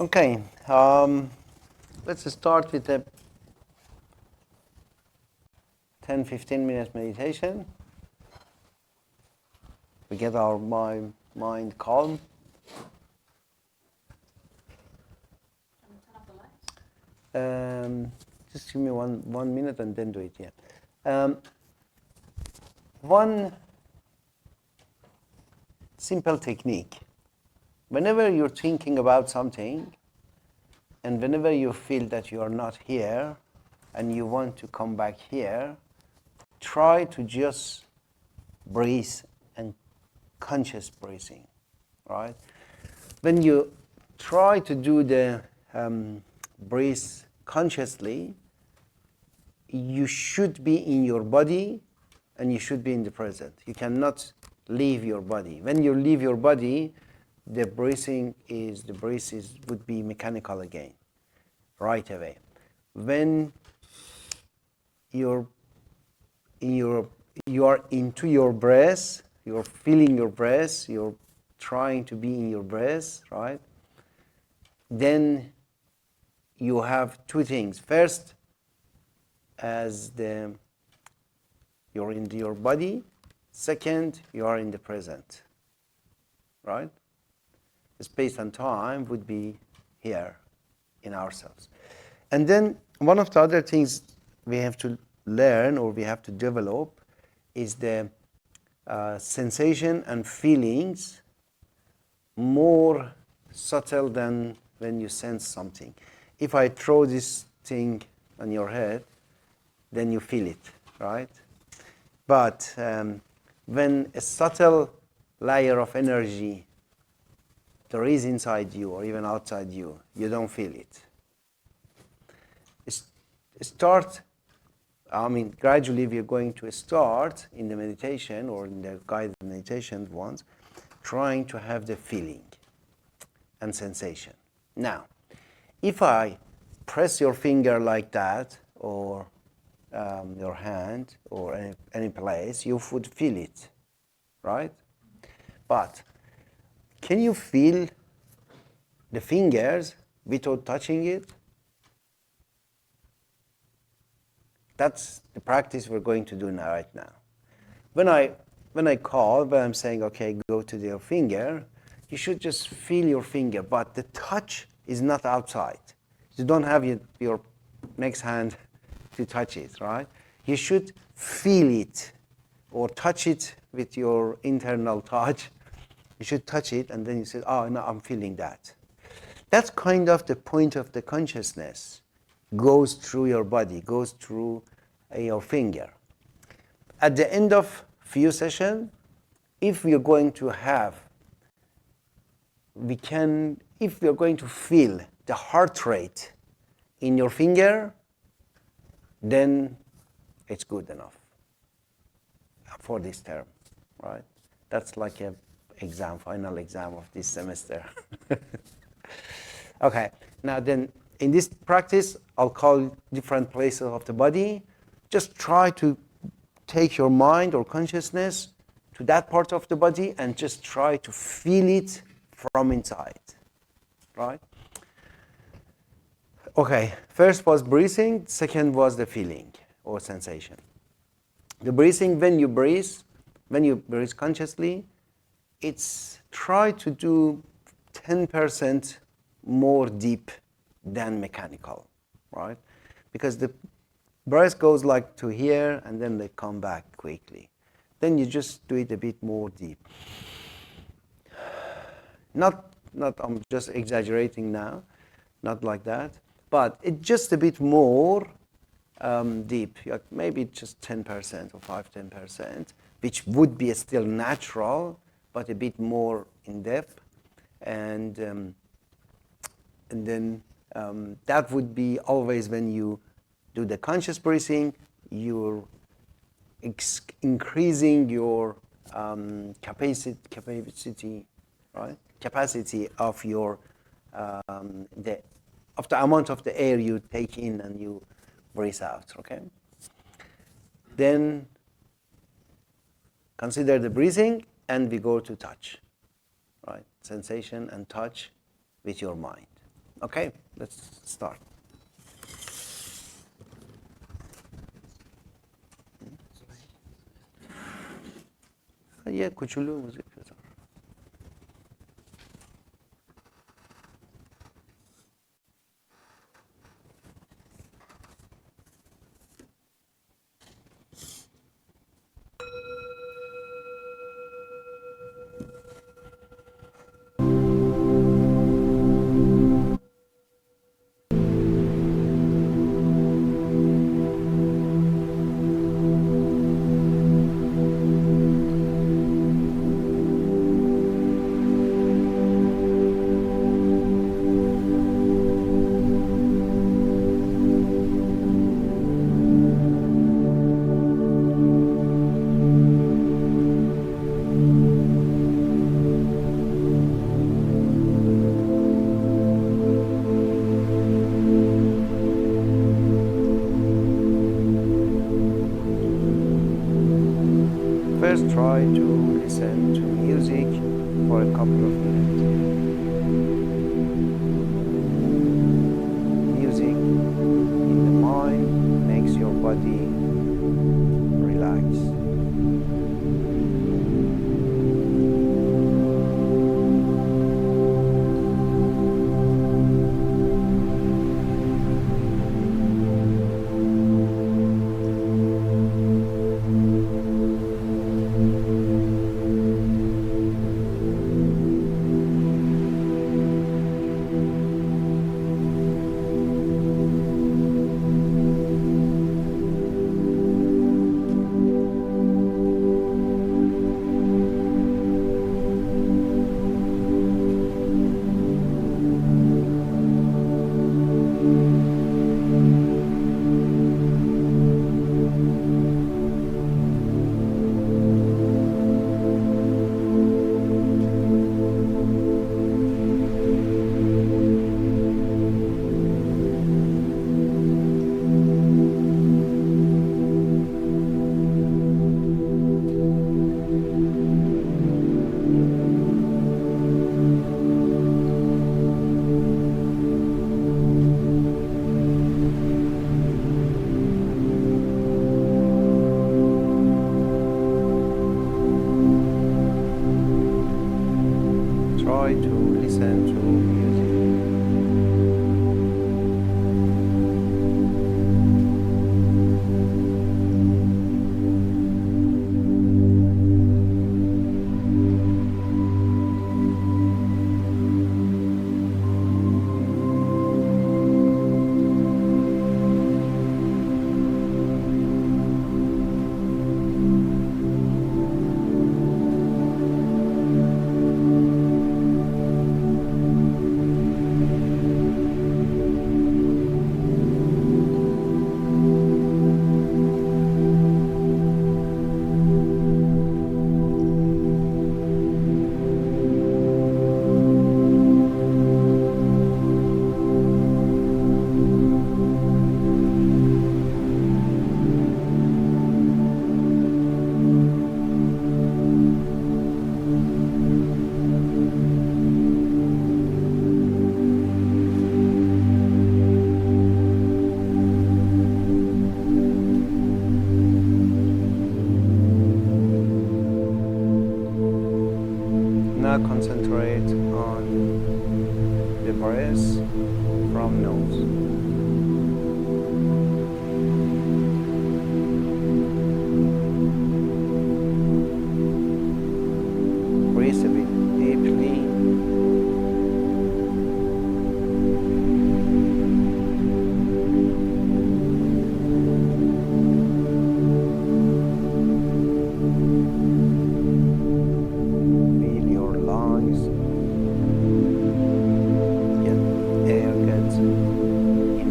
Okay, let's start with a 10-15 minutes meditation. We get our mind calm. Just give me one minute and then do it. Yeah. One simple technique. Whenever you're thinking about something, and whenever you feel that you are not here, and you want to come back here, try to just breathe and conscious breathing, right? When you try to do the breathe consciously, you should be in your body and you should be in the present. You cannot leave your body. When you leave your body, the breath would be mechanical again, right away. When you are into your breath, you're feeling your breath, you're trying to be in your breath, right? Then you have two things. First, you're in your body. Second, you are in the present, right? The space and time would be here in ourselves. And then one of the other things we have to learn or we have to develop is the sensation and feelings more subtle than when you sense something. If I throw this thing on your head, then you feel it, right? But when a subtle layer of energy there is inside you or even outside you, you don't feel it. Gradually we're going to start in the meditation or in the guided meditation ones, trying to have the feeling and sensation. Now, if I press your finger like that, or your hand, or any place, you would feel it, right? But can you feel the fingers without touching it? That's the practice we're going to do right now. When I'm saying, okay, go to your finger, you should just feel your finger, but the touch is not outside. You don't have your next hand to touch it, right? You should feel it or touch it with your internal touch. You should touch it and then you say, oh, no, I'm feeling that. That's kind of the point of the consciousness. Goes through your body, goes through your finger. At the end of few sessions, if we're going to feel the heart rate in your finger, then it's good enough for this term, right? That's like a final exam of this semester. Okay, now then in this practice, I'll call different places of the body. Just try to take your mind or consciousness to that part of the body and just try to feel it from inside, right? Okay, first was breathing, second was the feeling or sensation. The breathing, when you breathe consciously, it's try to do 10% more deep than mechanical, right? Because the breath goes like to here and then they come back quickly. Then you just do it a bit more deep. Not I'm just exaggerating now, not like that, but it's just a bit more deep, like maybe just 10% or 5-10%, which would be still natural, but a bit more in depth. And then that would be always when you do the conscious breathing, you're increasing your capacity, right? Capacity of your the amount of the air you take in and you breathe out. Okay. Then consider the breathing, and we go to touch, right? Sensation and touch with your mind. Okay, let's start. یه کوچولو موزیک بذار. First, try to listen to music for a couple of minutes. Music in the mind makes your body relax. Try to listen to music. Now concentrate on the breath from nose. Breathe a bit deeply. Feel your lungs. Air gets in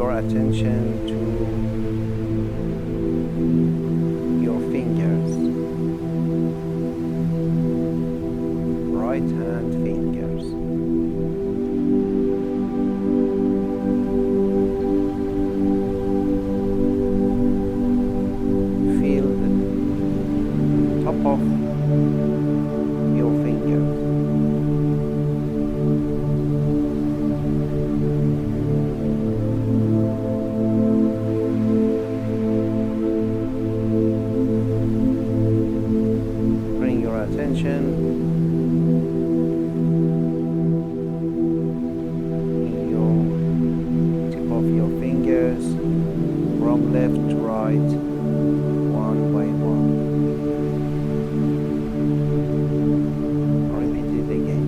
your attention to your fingers, right hand fingers. Feel the top of your fingers. Bring your attention in your tip of your fingers from left to right, one by one. Repeat it again.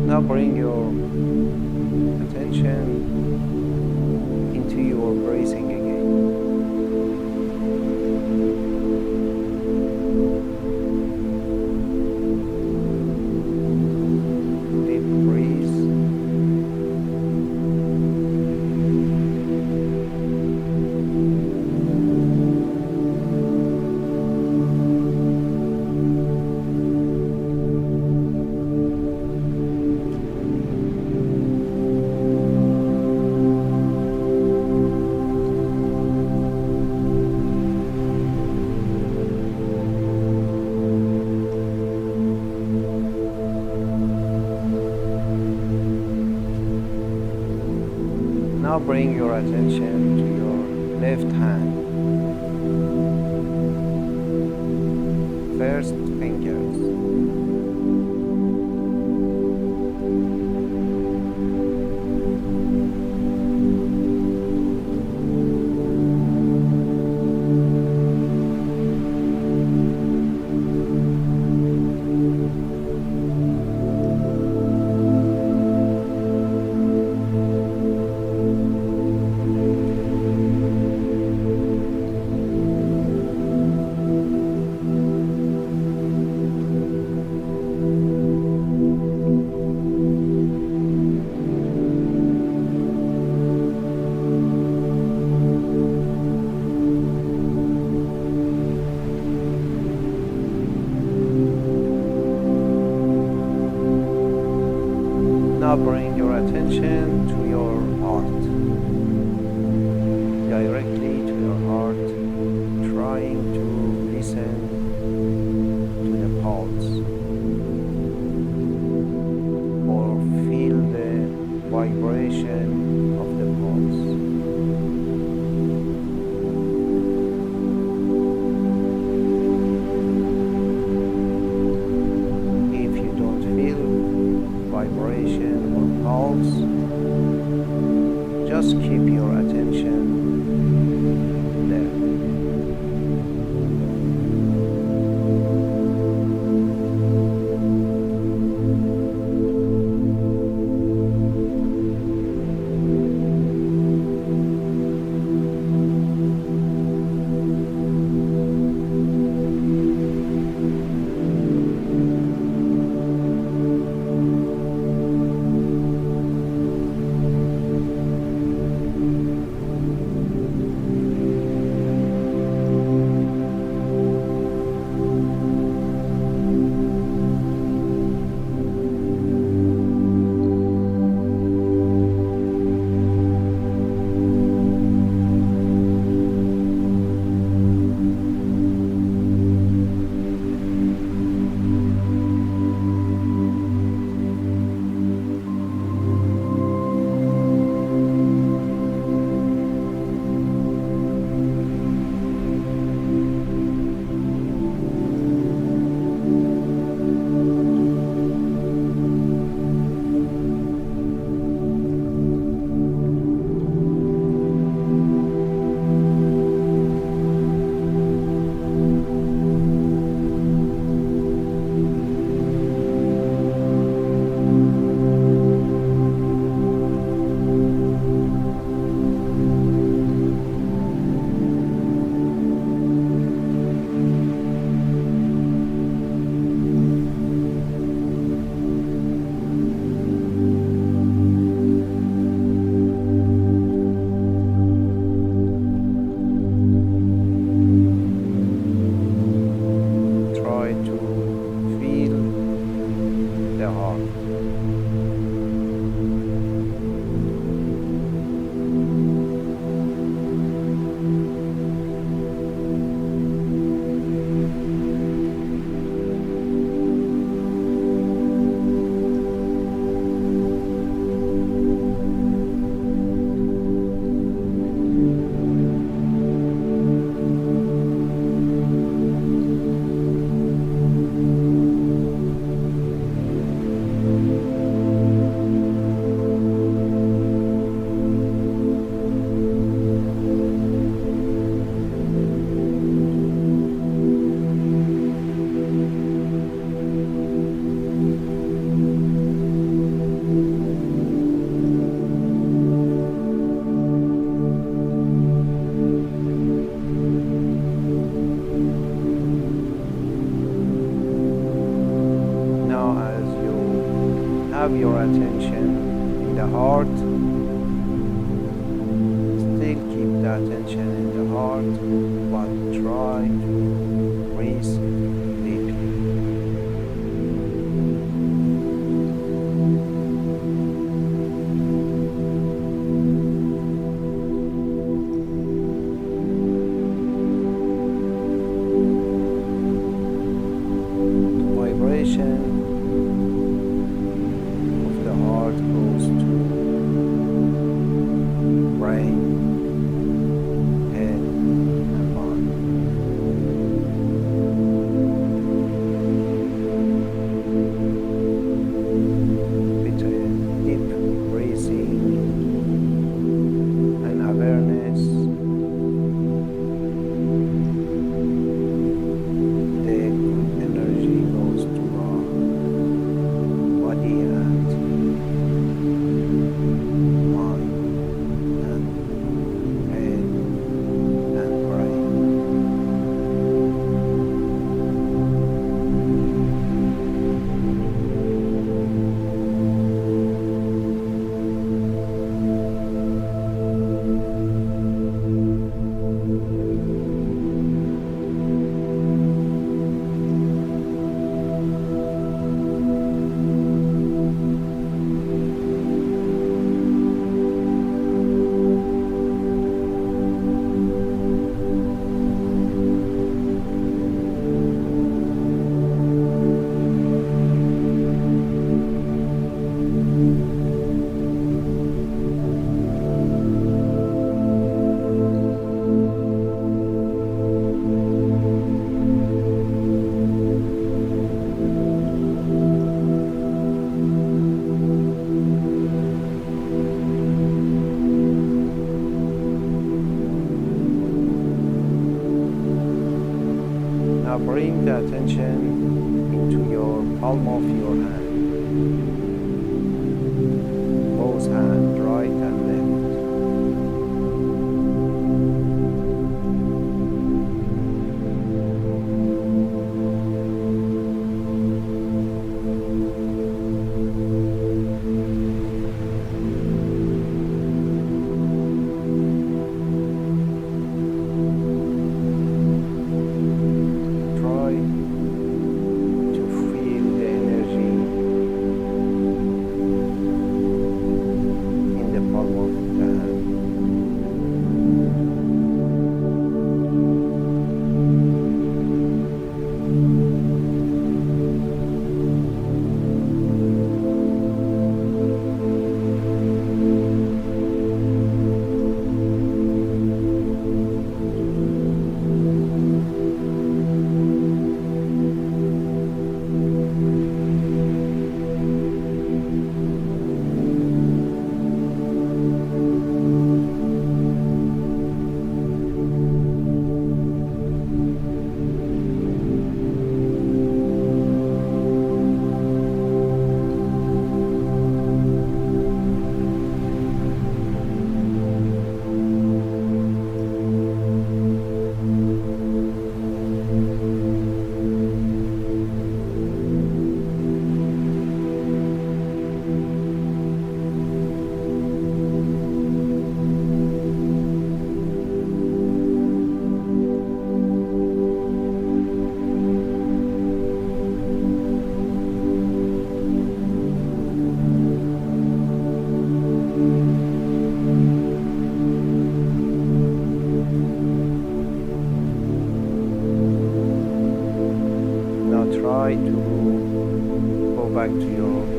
Now bring your attention into your breathing again. Deep breathe. Now bring your attention to your left hand. First fingers. Now bring your attention to your heart, directly to your heart, trying to listen to the pulse or feel the vibration of the pulse. If you don't feel vibration or pulse, just keep your attention there. the heart. Have your attention in the heart. Still keep the attention in the heart, but try to breathe deeply. The vibration goes to brain, head, and body.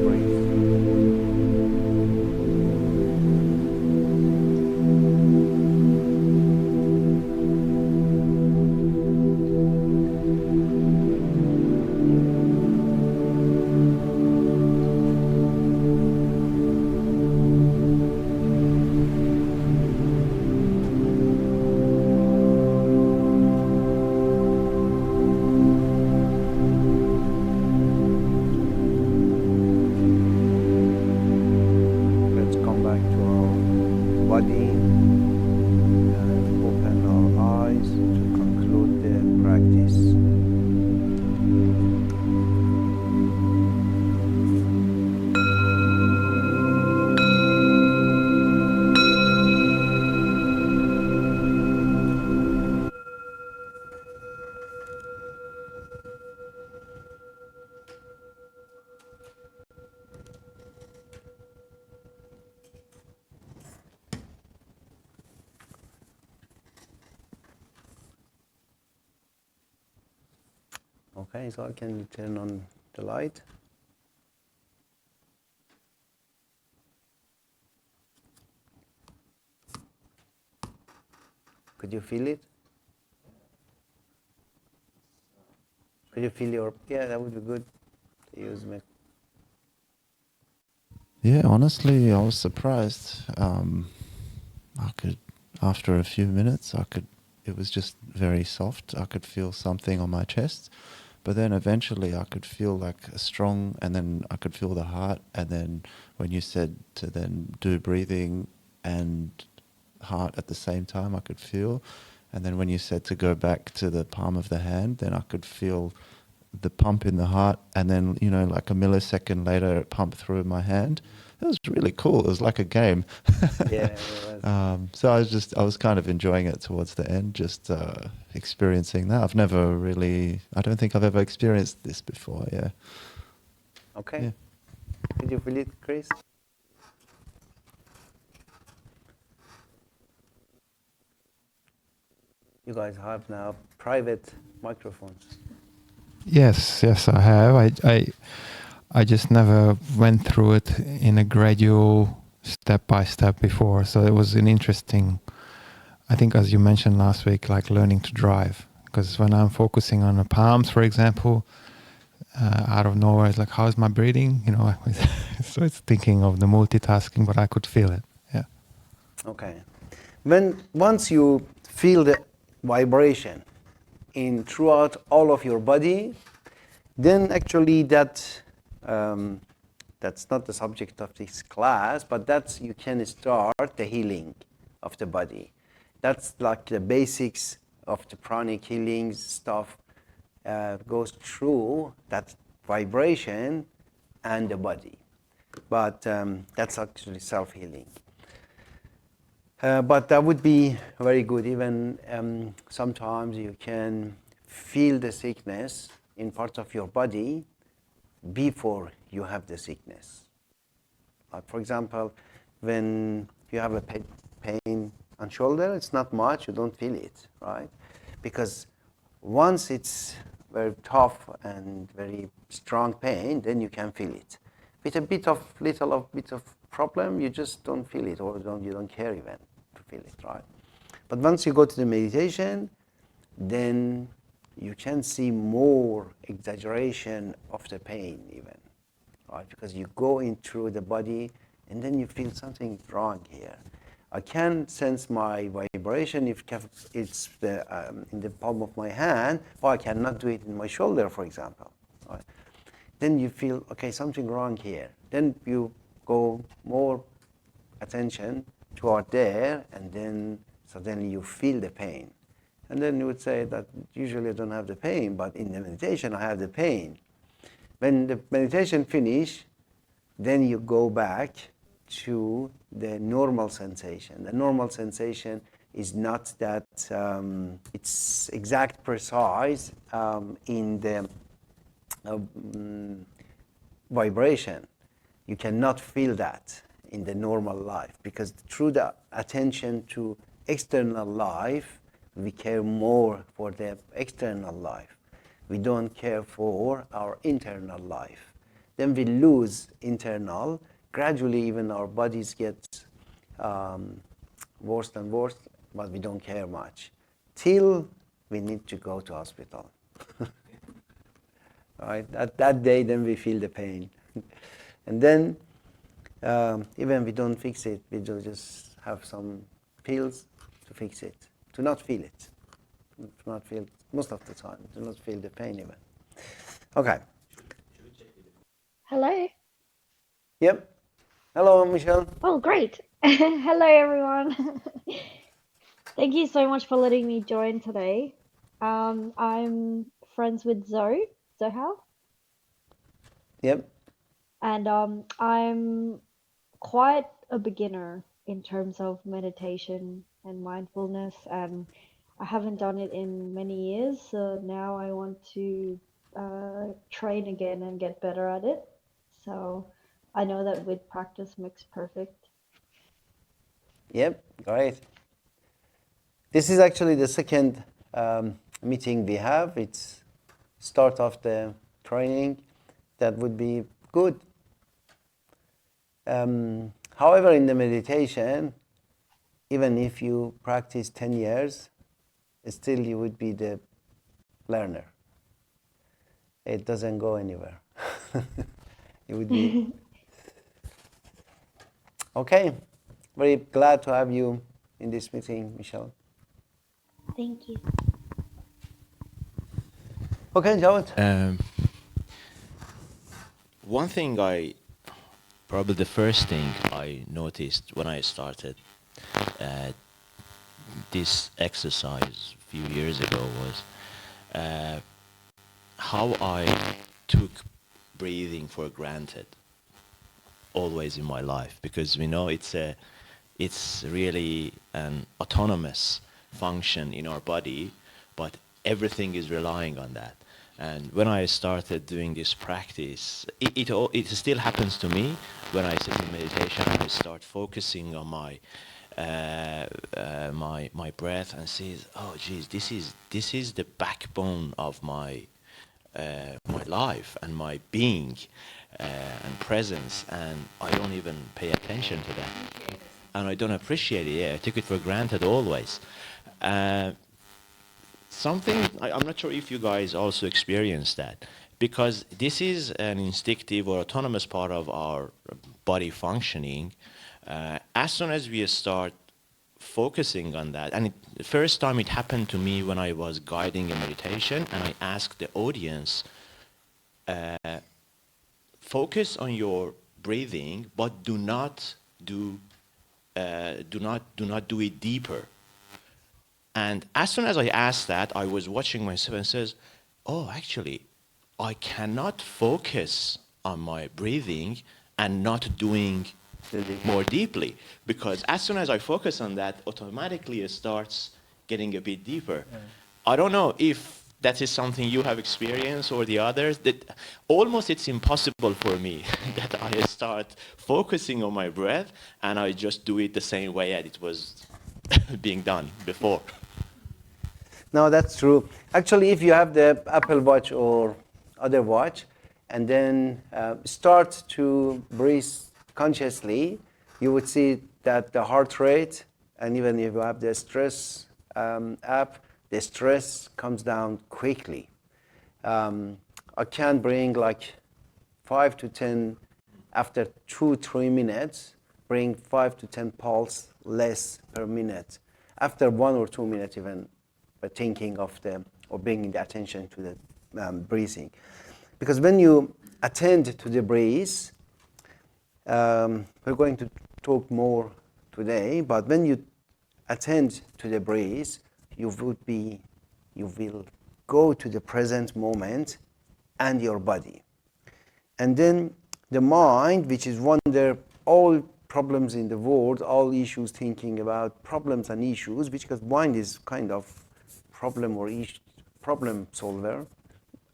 breathe. Let's come back to our body and open our eyes to conclude the practice. Okay, so can you turn on the light? Could you feel it? Could you feel your, yeah, that would be good to use me. Yeah, honestly, I was surprised. I could, after a few minutes, it was just very soft. I could feel something on my chest, but then eventually I could feel like a strong, and then I could feel the heart. And then when you said to then do breathing and heart at the same time, I could feel. And then when you said to go back to the palm of the hand, then I could feel the pump in the heart, and then, you know, like a millisecond later it pumped through my hand. It was really cool. It was like a game. Yeah, it was. So I was kind of enjoying it towards the end, just experiencing that. I don't think I've ever experienced this before. Yeah. Okay. Yeah. Did you feel it, Chris? You guys have now private microphones. Yes, I have. I just never went through it in a gradual step by step before. So it was an interesting, I think, as you mentioned last week, like learning to drive. Because when I'm focusing on the palms, for example, out of nowhere, it's like, how's my breathing? You know, so it's thinking of the multitasking, but I could feel it. Yeah. Okay. Once you feel the vibration in throughout all of your body, then actually that's not the subject of this class, but you can start the healing of the body. That's like the basics of the pranic healing stuff, goes through that vibration and the body. But that's actually self-healing. But that would be very good. Even sometimes you can feel the sickness in parts of your body before you have the sickness. Like for example, when you have a pain on shoulder, it's not much, you don't feel it, right? Because once it's very tough and very strong pain, then you can feel it. With a bit of problem, you just don't feel it, or you don't care even to feel it, right? But once you go to the meditation, then you can see more exaggeration of the pain even, right? Because you go in through the body and then you feel something wrong here. I can sense my vibration if it's in the palm of my hand, but I cannot do it in my shoulder, for example, right? Then you feel, okay, something wrong here. Then you go more attention toward there, and then suddenly you feel the pain. And then you would say that usually I don't have the pain, but in the meditation I have the pain. When the meditation finish, then you go back to the normal sensation. The normal sensation is not that it's exact precise in the vibration. You cannot feel that in the normal life, because through the attention to external life, we care more for the external life. We don't care for our internal life. then we lose internal. Gradually, even our bodies get worse and worse, but we don't care much. Till we need to go to hospital. Right? At that day, then we feel the pain. And then, even we don't fix it, we just have some pills to fix it, to not feel it. To not feel, most of the time, to not feel the pain even. Okay. Hello. Yep. Hello, Michelle. Oh, great. Hello, everyone. Thank you so much for letting me join today. I'm friends with Zohar, Yep. and I'm quite a beginner in terms of meditation and mindfulness, and I haven't done it in many years, so now I want to train again and get better at it. So I know that with practice makes perfect. Yep. Great. This is actually the second meeting we have. It's start of the training. That would be good. However, in the meditation, even if you practice 10 years, still you would be the learner. It doesn't go anywhere. It would be okay. Very glad to have you in this meeting, Michelle. Thank you. Okay, Jawad. One thing probably the first thing I noticed when I started this exercise a few years ago was how I took breathing for granted always in my life, because we know it's really an autonomous function in our body, but everything is relying on that. And when I started doing this practice, it still happens to me when I sit in meditation and I start focusing on my my breath and see, oh geez, this is the backbone of my my life and my being and presence, and I don't even pay attention to that, and I don't appreciate it. Yeah, I took it for granted always. Something I'm not sure if you guys also experience that, because this is an instinctive or autonomous part of our body functioning. As soon as we start focusing on that, and the first time it happened to me when I was guiding a meditation, and I asked the audience, focus on your breathing, but do not do it deeper. And as soon as I asked that, I was watching myself and says, oh, actually, I cannot focus on my breathing and not doing more deeply, because as soon as I focus on that, automatically it starts getting a bit deeper. Yeah. I don't know if that is something you have experienced or the others, that almost it's impossible for me that I start focusing on my breath and I just do it the same way as it was being done before. No, that's true. Actually, if you have the Apple Watch or other watch, and then start to breathe consciously, you would see that the heart rate, and even if you have the stress app, the stress comes down quickly. I can bring like 5 to 10, after 2-3 minutes, bring 5 to 10 pulse less per minute. After 1 or 2 minutes even, thinking of or bringing the attention to the breathing. Because when you attend to the breath, we're going to talk more today, but when you attend to the breath, you will go to the present moment and your body. And then the mind, which is wonder all problems in the world, all issues, thinking about problems and issues, because mind is kind of problem solver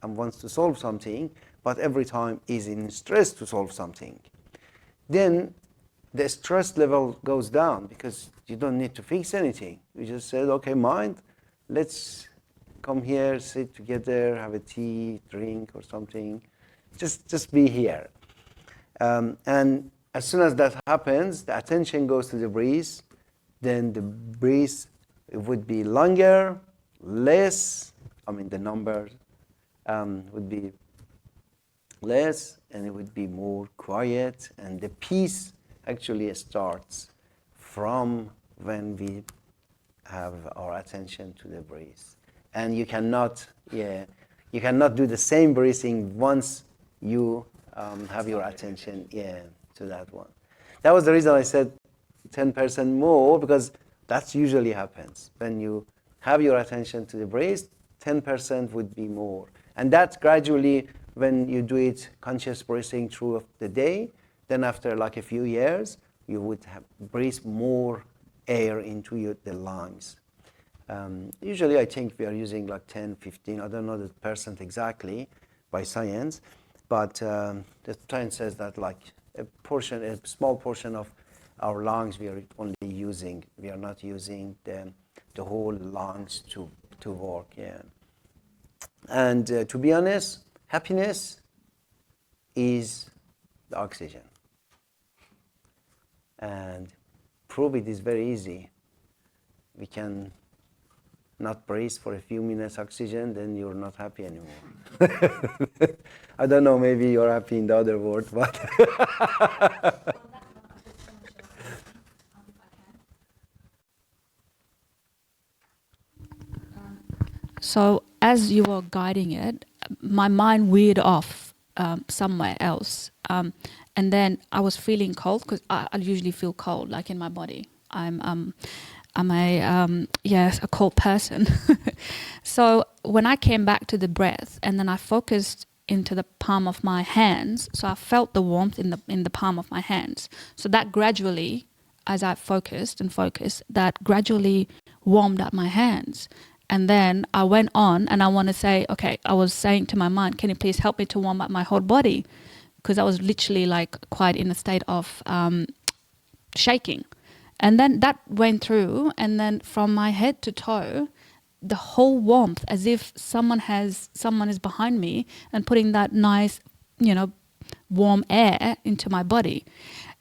and wants to solve something, but every time is in stress to solve something. Then the stress level goes down because you don't need to fix anything. You just said, okay, mind, let's come here, sit together, have a tea, drink or something, Just be here. And as soon as that happens, the attention goes to the breath, then the breath it would be longer, less, the numbers would be less, and it would be more quiet, and the peace actually starts from when we have our attention to the breath. And you cannot do the same breathing once you have your attention to that one. That was the reason I said 10% more, because that usually happens. When you have your attention to the breath, 10% would be more. And that gradually, when you do it conscious breathing through the day, then after like a few years, you would breathe more air into the lungs. Usually I think we are using like 10, 15, I don't know the percent exactly by science, but the science says that like a small portion of our lungs we are only using. We are not using the whole lungs to work. And to be honest, happiness is the oxygen. And prove it is very easy. We can not breathe for a few minutes oxygen, then you're not happy anymore. I don't know, maybe you're happy in the other world, but So as you were guiding it, my mind veered off somewhere else. And then I was feeling cold, because I usually feel cold, like in my body. I'm a cold person. So when I came back to the breath, and then I focused into the palm of my hands, so I felt the warmth in the palm of my hands. So that gradually, as I focused, that gradually warmed up my hands. And then I went on, and I want to say, okay, I was saying to my mind, can you please help me to warm up my whole body? Because I was literally like quite in a state of shaking. And then that went through, and then from my head to toe, the whole warmth, as if someone is behind me and putting that nice, warm air into my body.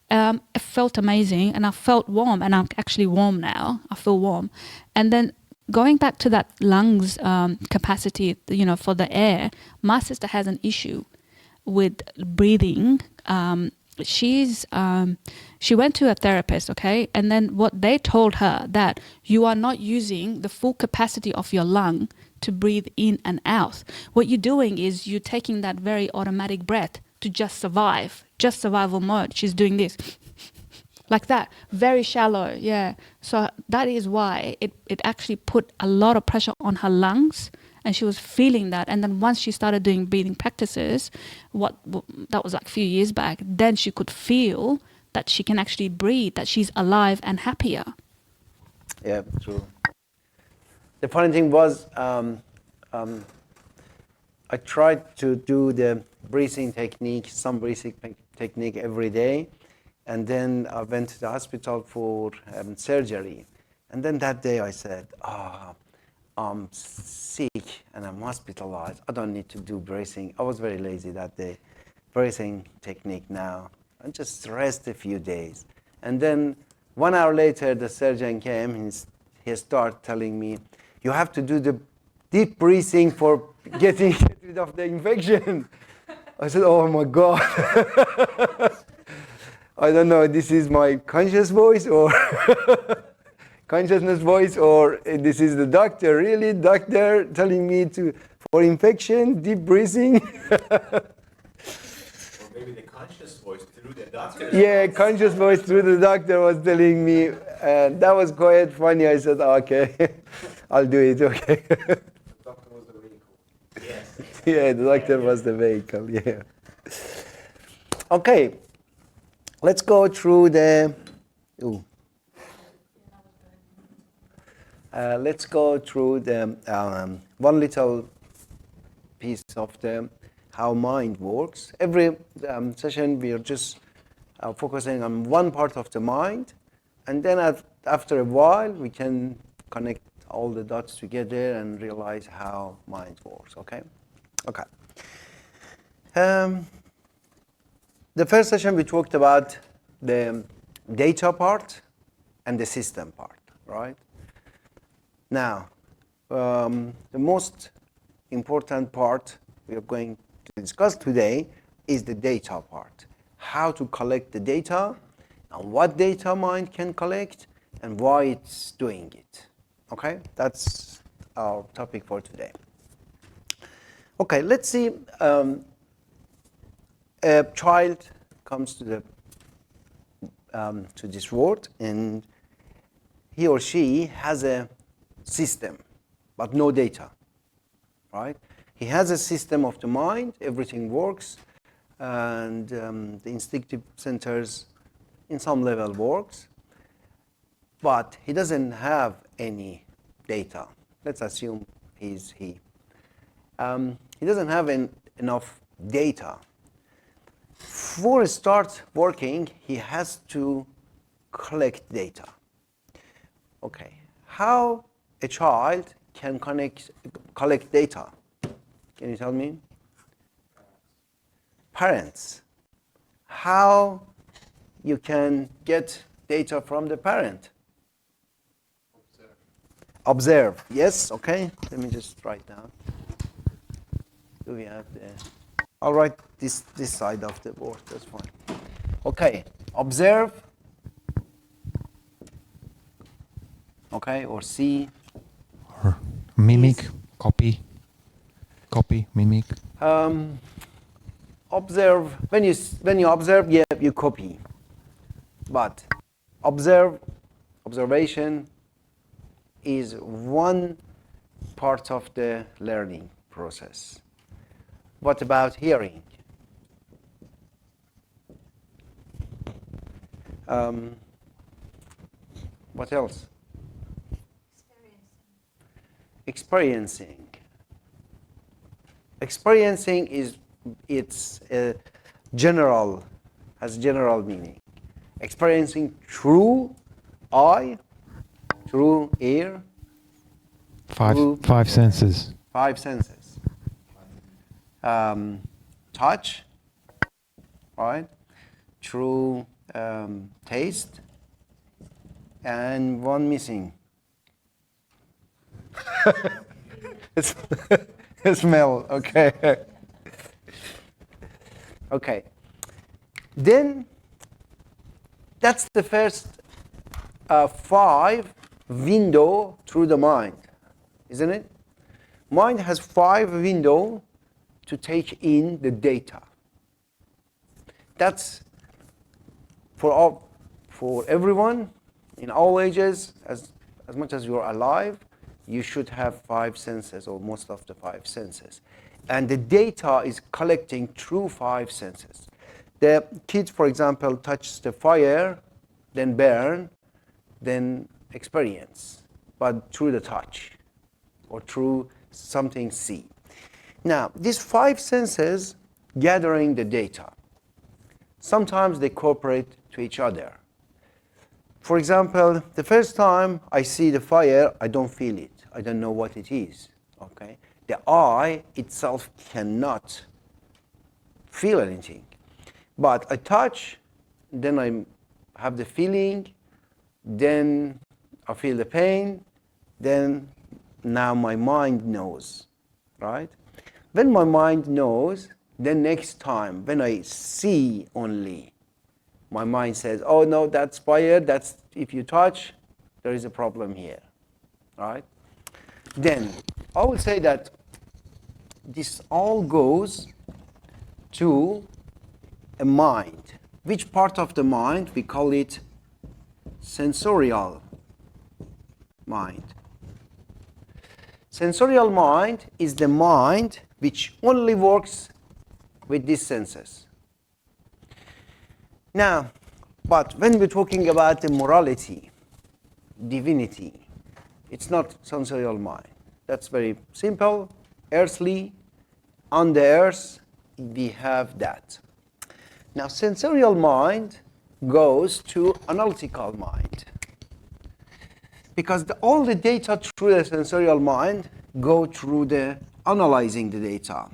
It felt amazing, and I felt warm, and I'm actually warm now. I feel warm. And then going back to that lungs capacity, for the air, my sister has an issue with breathing. She went to a therapist, okay? And then what they told her, that you are not using the full capacity of your lung to breathe in and out. What you're doing is you're taking that very automatic breath to just survive, just survival mode. She's doing this. Like that, very shallow, yeah. So that is why it actually put a lot of pressure on her lungs, and she was feeling that. And then once she started doing breathing practices, that was like a few years back, then she could feel that she can actually breathe, that she's alive and happier. Yeah, true. The funny thing was, I tried to do the breathing technique, some breathing technique every day. And then I went to the hospital for surgery. And then that day I said, I'm sick and I'm hospitalized. I don't need to do breathing. I was very lazy that day. Breathing technique now. And just rest a few days. And then 1 hour later, the surgeon came and he started telling me, you have to do the deep breathing for getting rid of the infection. I said, oh my God. I don't know, this is my conscious voice or consciousness voice, or this is the doctor, really? Doctor telling me for infection, deep breathing? Or maybe the conscious voice through the doctor. Yeah, conscious voice through the doctor was telling me. That was quite funny. I said, okay, I'll do it, okay. The doctor was the vehicle. Yes. Yeah, the doctor was the vehicle, yeah. Okay. Let's go through let's go through the one little piece of how mind works. Every session we are just focusing on one part of the mind, and then after a while we can connect all the dots together and realize how mind works. Okay. The first session we talked about the data part and the system part, right? Now, the most important part we are going to discuss today is the data part. How to collect the data, and what data mind can collect, and why it's doing it. Okay, that's our topic for today. Okay, let's see. A child comes to this world, and he or she has a system, but no data, right? He has a system of the mind, everything works, and the instinctive centers in some level works, but he doesn't have any data. Let's assume he's he. He doesn't have enough data. Before he starts working, he has to collect data. Okay, how a child can collect data? Can you tell me? Parents. How you can get data from the parent? Observe. Yes, okay. Let me just write down. Do we have the... I'll write this side of the board, that's fine. Okay, observe. Okay, or see. Or mimic, copy, mimic. Observe. When you observe, yeah, you copy. But observation is one part of the learning process. What about hearing? What else? Experiencing. Experiencing has general meaning. Experiencing through eye, through ear, Five senses. Five senses. Touch, right? Through taste, and one missing. Smell. Okay. Okay. Then that's the first 5 window through the mind, isn't it? Mind has 5 window to take in the data. That's for everyone in all ages, as much as you're alive, you should have 5 senses, or most of the 5 senses. And the data is collecting through 5 senses. The kids, for example, touch the fire, then burn, then experience, but through the touch or through something see. Now, these 5 senses gathering the data. Sometimes they cooperate to each other. For example, the first time I see the fire, I don't feel it. I don't know what it is. Okay? The eye itself cannot feel anything. But I touch, then I have the feeling, then I feel the pain, then now my mind knows, right? When my mind knows, then next time when I see only, my mind says, oh no, that's fire, that's if you touch, there is a problem here, right? Then I would say that this all goes to a mind. Which part of the mind? We call it sensorial mind. Sensorial mind is the mind which only works with these senses. Now, but when we're talking about the morality, divinity, it's not sensorial mind. That's very simple, earthly. On the earth, we have that. Now, sensorial mind goes to analytical mind. Because all the data through the sensorial mind go through the analyzing the data.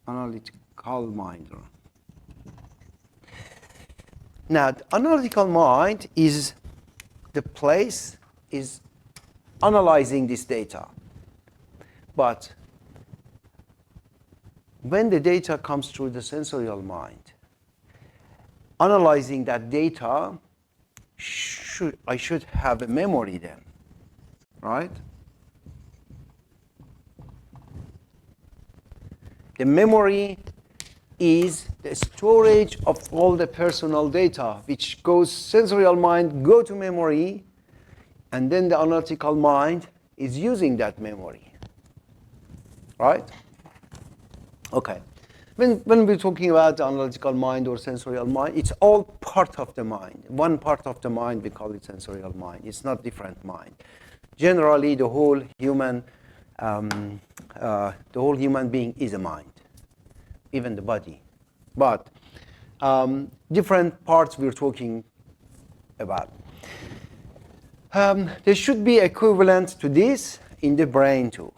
analytical mind. Now, the analytical mind is the place is analyzing this data. But when the data comes through the sensorial mind, analyzing that data, I should have a memory then, right? The memory is the storage of all the personal data, which goes sensorial mind, go to memory, and then the analytical mind is using that memory, right? Okay. When we're talking about the analytical mind or sensorial mind, it's all part of the mind. One part of the mind, we call it sensorial mind. It's not different mind. Generally, the whole human being is a mind, even the body. But different parts we're talking about. There should be equivalent to this in the brain too.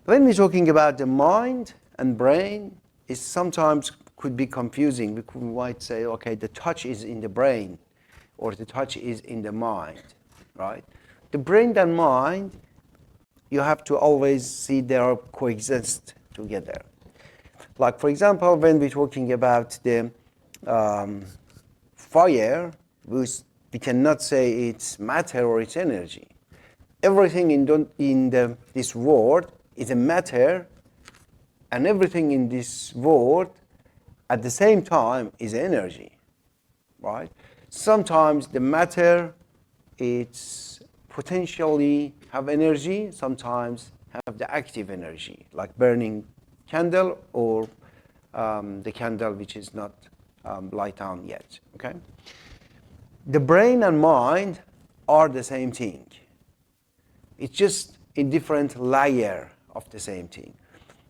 When we're talking about the mind and brain, it sometimes could be confusing. We might say, okay, the touch is in the brain, or the touch is in the mind, right? The brain and mind, you have to always see they are coexist together. Like, for example, when we're talking about the fire, we cannot say it's matter or it's energy. Everything in this world is a matter, and everything in this world at the same time is energy, right? Sometimes the matter, it's potentially have energy, sometimes have the active energy, like burning candle or the candle which is not light on yet, okay? The brain and mind are the same thing. It's just in different layer of the same thing.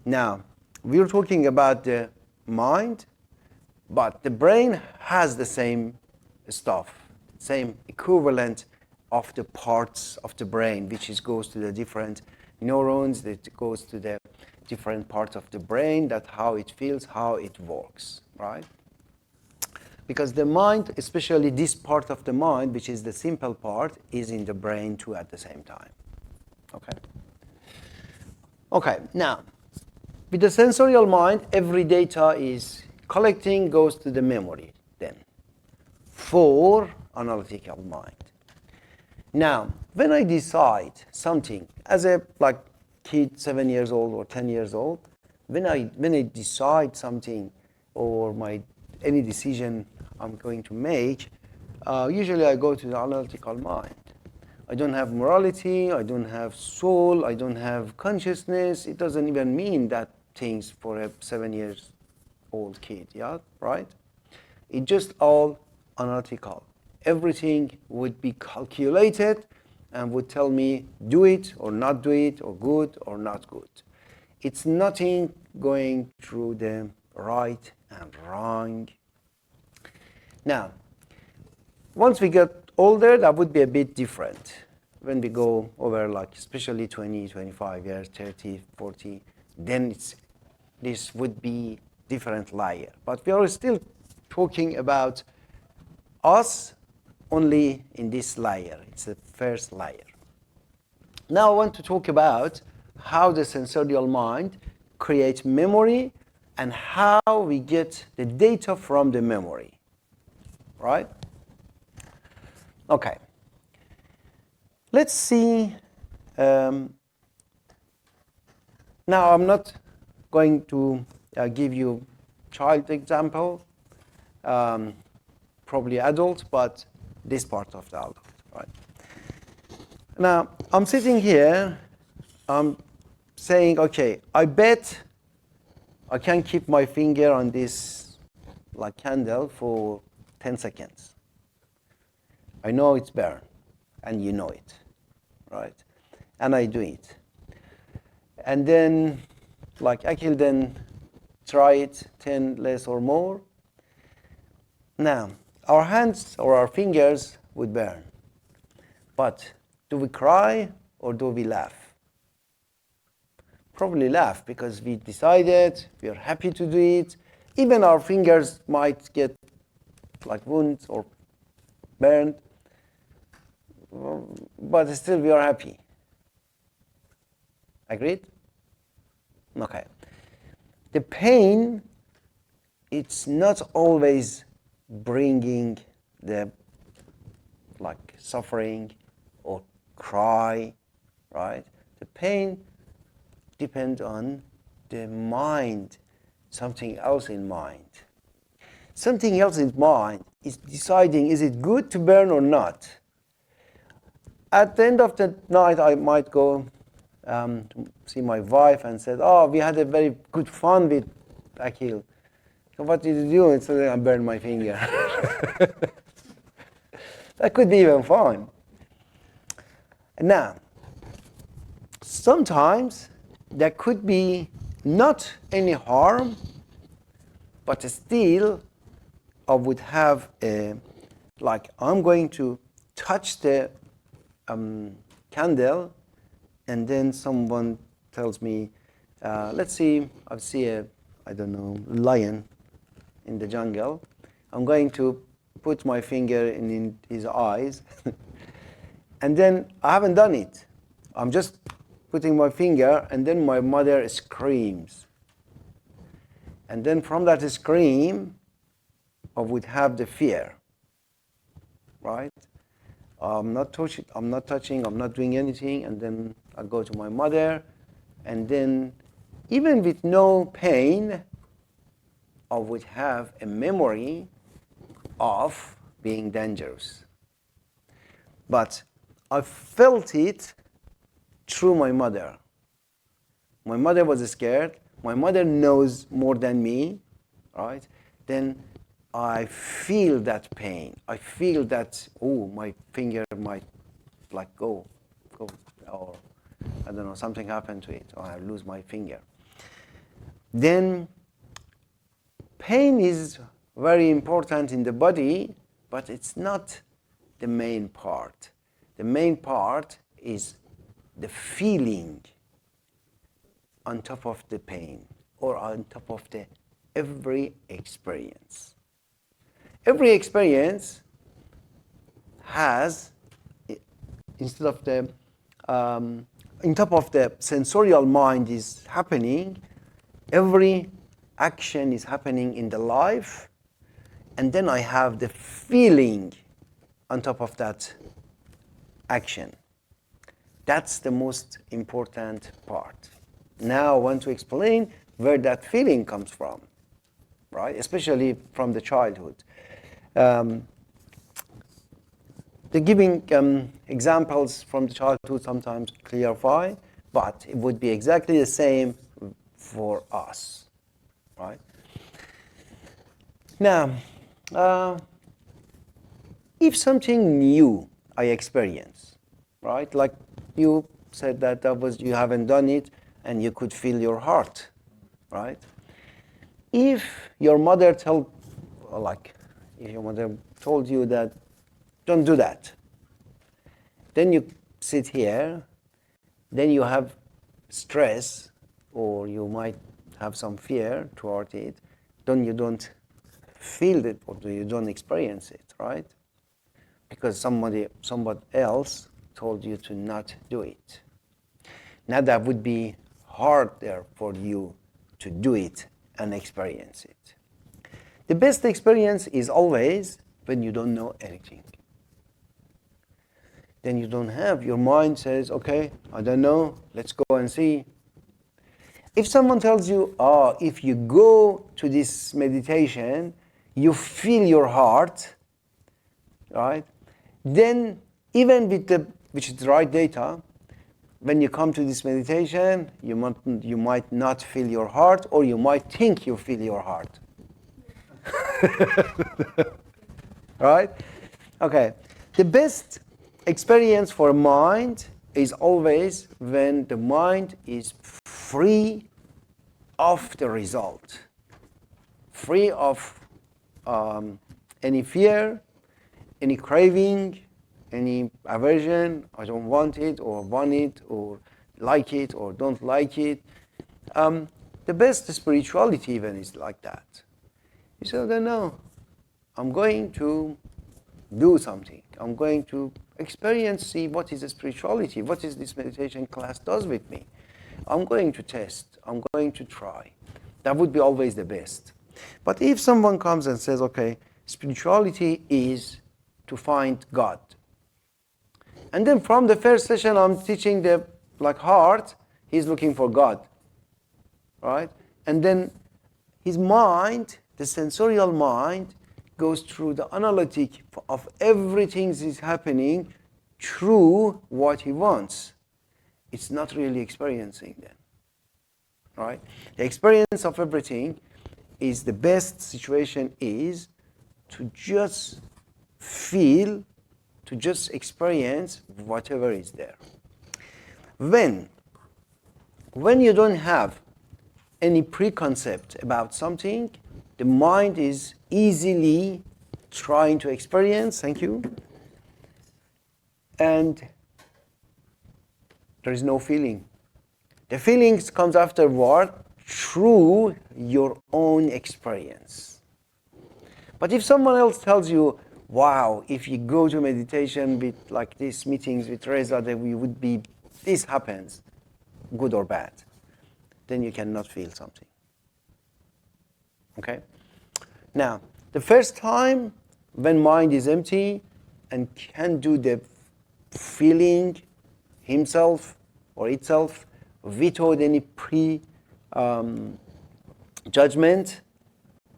Now, we're talking about the mind, but the brain has the same stuff, same equivalent of the parts of the brain, which goes to the different neurons, that goes to the different parts of the brain, that how it feels, how it works, right? Because the mind, especially this part of the mind, which is the simple part, is in the brain too at the same time. Okay? Okay, now, with the sensorial mind, every data is collecting, goes to the memory then, for analytical mind. Now, when I decide something, as a kid, 7 years old or 10 years old, when I decide something or any decision I'm going to make, usually I go to the analytical mind. I don't have morality, I don't have soul, I don't have consciousness. It doesn't even mean that things for a 7 years old kid, yeah, right? It's just all analytical. Everything would be calculated and would tell me do it or not do it, or good or not good. It's nothing going through the right and wrong. Now, once we get older, that would be a bit different. When we go over especially 20, 25 years, 30, 40, then this would be different layer. But we are still talking about us only in this layer. It's the first layer. Now I want to talk about how the sensorial mind creates memory and how we get the data from the memory, right? Okay. Let's see. Now I'm not going to give you child example, probably adult, but this part of the adult, right? Now I'm sitting here, I'm saying, okay, I bet I can keep my finger on this candle for 10 seconds. I know it's burned, and you know it, right? And I do it. And then, I can then try it 10 less or more. Now, our hands or our fingers would burn. But do we cry or do we laugh? probably laugh because we decided, we are happy to do it. Even our fingers might get like wounds or burned, but still we are happy. Agreed? Okay. The pain, it's not always bringing the like suffering or cry, right? The pain depends on the mind, something else in mind. Something else in mind is deciding, is it good to burn or not? At the end of the night, I might go to see my wife and said, oh, we had a very good fun with Akil. So what did you do? And so I burned my finger. That could be even fun. Now, sometimes there could be not any harm, but still I would have a, like I'm going to touch the candle, and then someone tells me, let's see, I see a, I don't know, lion in the jungle. I'm going to put my finger in his eyes, and then I haven't done it. I'm just putting my finger, and then my mother screams. And then from that scream, I would have the fear, right? I'm not touching, I'm not doing anything, and then I go to my mother, and then even with no pain, I would have a memory of being dangerous. But I felt it through my mother. My mother was scared. My mother knows more than me, right? Then I feel that pain. I feel that, oh, my finger might like go, or I don't know, something happened to it, or I lose my finger. Then pain is very important in the body, but it's not the main part. The main part is the feeling on top of the pain, or on top of the every experience. Every experience has, instead of the, on top of the sensorial mind is happening, every action is happening in the life, and then I have the feeling on top of that action. That's the most important part. Now I want to explain where that feeling comes from, right? Especially from the childhood. The giving examples from the childhood sometimes clarify, but it would be exactly the same for us, right? Now, if something new I experience, right? Like you said that you haven't done it, and you could feel your heart, right? If your mother if your mother told you that, don't do that, then you sit here, then you have stress, or you might have some fear toward it, then you don't feel it, or you don't experience it, right? Because somebody else told you to not do it. Now that would be harder for you to do it and experience it. The best experience is always when you don't know anything. Then you don't have, your mind says, okay, I don't know, let's go and see. If someone tells you, if you go to this meditation, you feel your heart, right? Then even which is the right data, when you come to this meditation, you might not feel your heart, or you might think you feel your heart. Right? Okay. The best experience for mind is always when the mind is free of the result, free of any fear, any craving, any aversion, I don't want it, or want it, or like it, or don't like it. The best spirituality even is like that. You say, okay, no, I'm going to do something. I'm going to experience, see what is spirituality, what is this meditation class does with me. I'm going to test, I'm going to try. That would be always the best. But if someone comes and says, okay, spirituality is to find God. And then from the first session, I'm teaching the heart, he's looking for God, right? And then his mind, the sensorial mind, goes through the analytic of everything that is happening through what he wants. It's not really experiencing then, right? The experience of everything is the best situation is to just feel, to just experience whatever is there. When you don't have any preconcept about something, the mind is easily trying to experience, thank you, and there is no feeling. The feelings comes afterward through your own experience. But if someone else tells you, wow, if you go to meditation with like these meetings with Reza, that we would be, this happens, good or bad, then you cannot feel something. Okay? Now, the first time when mind is empty and can do the feeling himself or itself without any judgment,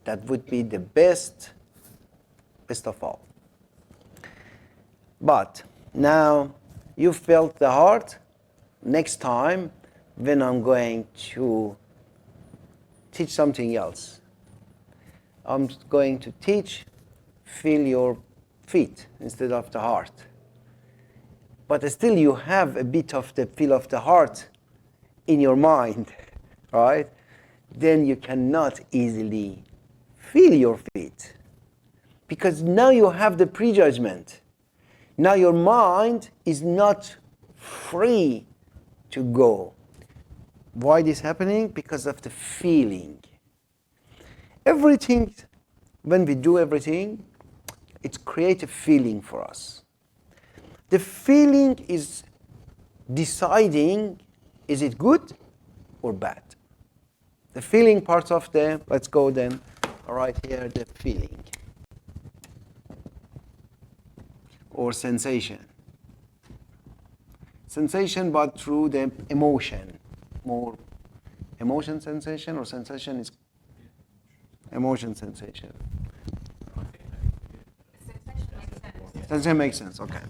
that would be the best of all. But now you felt the heart. Next time when I'm going to teach something else, I'm going to teach feel your feet instead of the heart. But still you have a bit of the feel of the heart in your mind, right? Then you cannot easily feel your feet because now you have the prejudgment. Now your mind is not free to go. Why this happening? Because of the feeling. Everything, when we do everything, it creates a feeling for us. The feeling is deciding, is it good or bad? The feeling part of the, let's go then, right here, the feeling. Or sensation. Sensation, but through the emotion. More emotion sensation, or sensation is emotion sensation. Sensation makes sense, okay.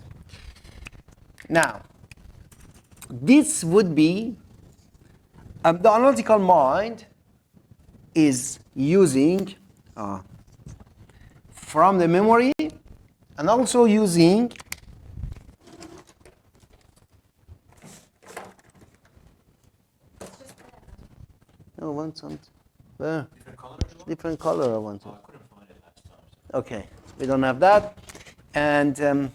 Now, this would be, the analytical mind is using from the memory and also using I want something. Where? Different color I want it. I couldn't find it last time. Okay, we don't have that. And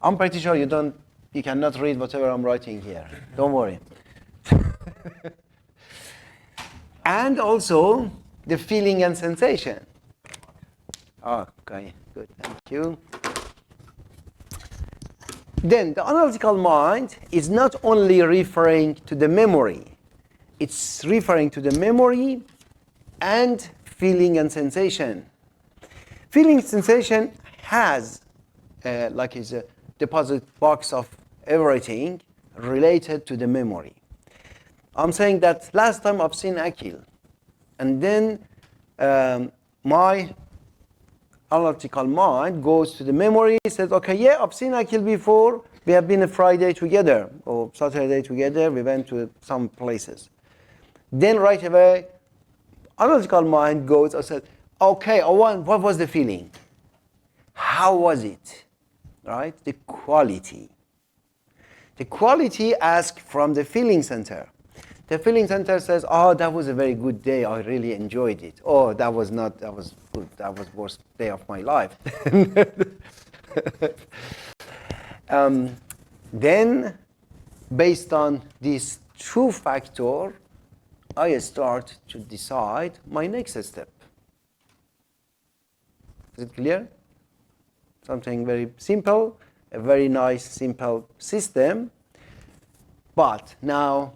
I'm pretty sure you cannot read whatever I'm writing here. Don't worry. And also the feeling and sensation. Okay, good, thank you. Then the analytical mind is not only referring to the memory, it's referring to the memory and feeling and sensation. Feeling sensation has like is a deposit box of everything related to the memory. I'm saying that last time I've seen Akil, and then my analytical mind goes to the memory, says, okay, yeah, I've seen Akil before. We have been a Friday together or Saturday together. We went to some places. Then right away, analytical mind goes and says, okay, what was the feeling? How was it? Right? The quality. The quality asks from the feeling center. The feeling center says, oh, that was a very good day. I really enjoyed it. Oh, that was not, that was good. That was the worst day of my life. Then, based on these two factors, I start to decide my next step. Is it clear? Something very simple, a very nice, simple system. But now,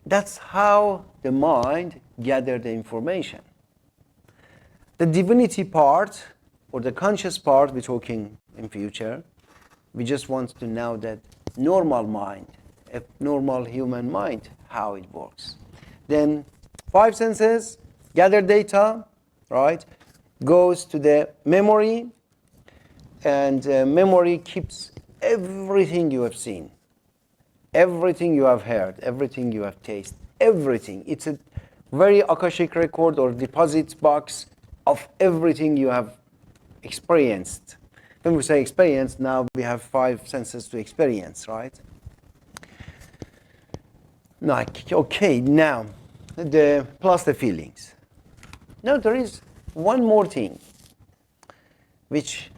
that's how the mind gathers the information. The divinity part, or the conscious part, we're talking in future, we just want to know that normal mind, a normal human mind, how it works. Then 5 senses gather data, right? Goes to the memory, and memory keeps everything you have seen, everything you have heard, everything you have tasted, everything. It's a very Akashic record or deposit box of everything you have experienced. When we say experience, now we have 5 senses to experience, right? Like, okay, now, plus the feelings. Now there is one more thing, which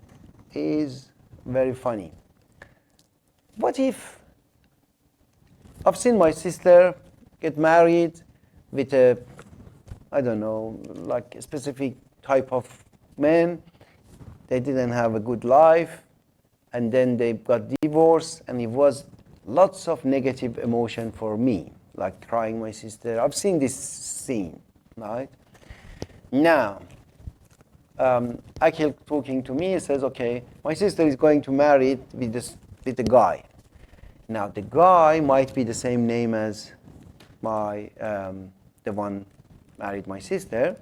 is very funny. What if I've seen my sister get married with a, I don't know, like a specific type of man. They didn't have a good life, and then they got divorced, and it was lots of negative emotion for me, like crying my sister. I've seen this scene, right? Now, Akhil talking to me says, okay, my sister is going to marry with a guy. Now, the guy might be the same name as the one married my sister,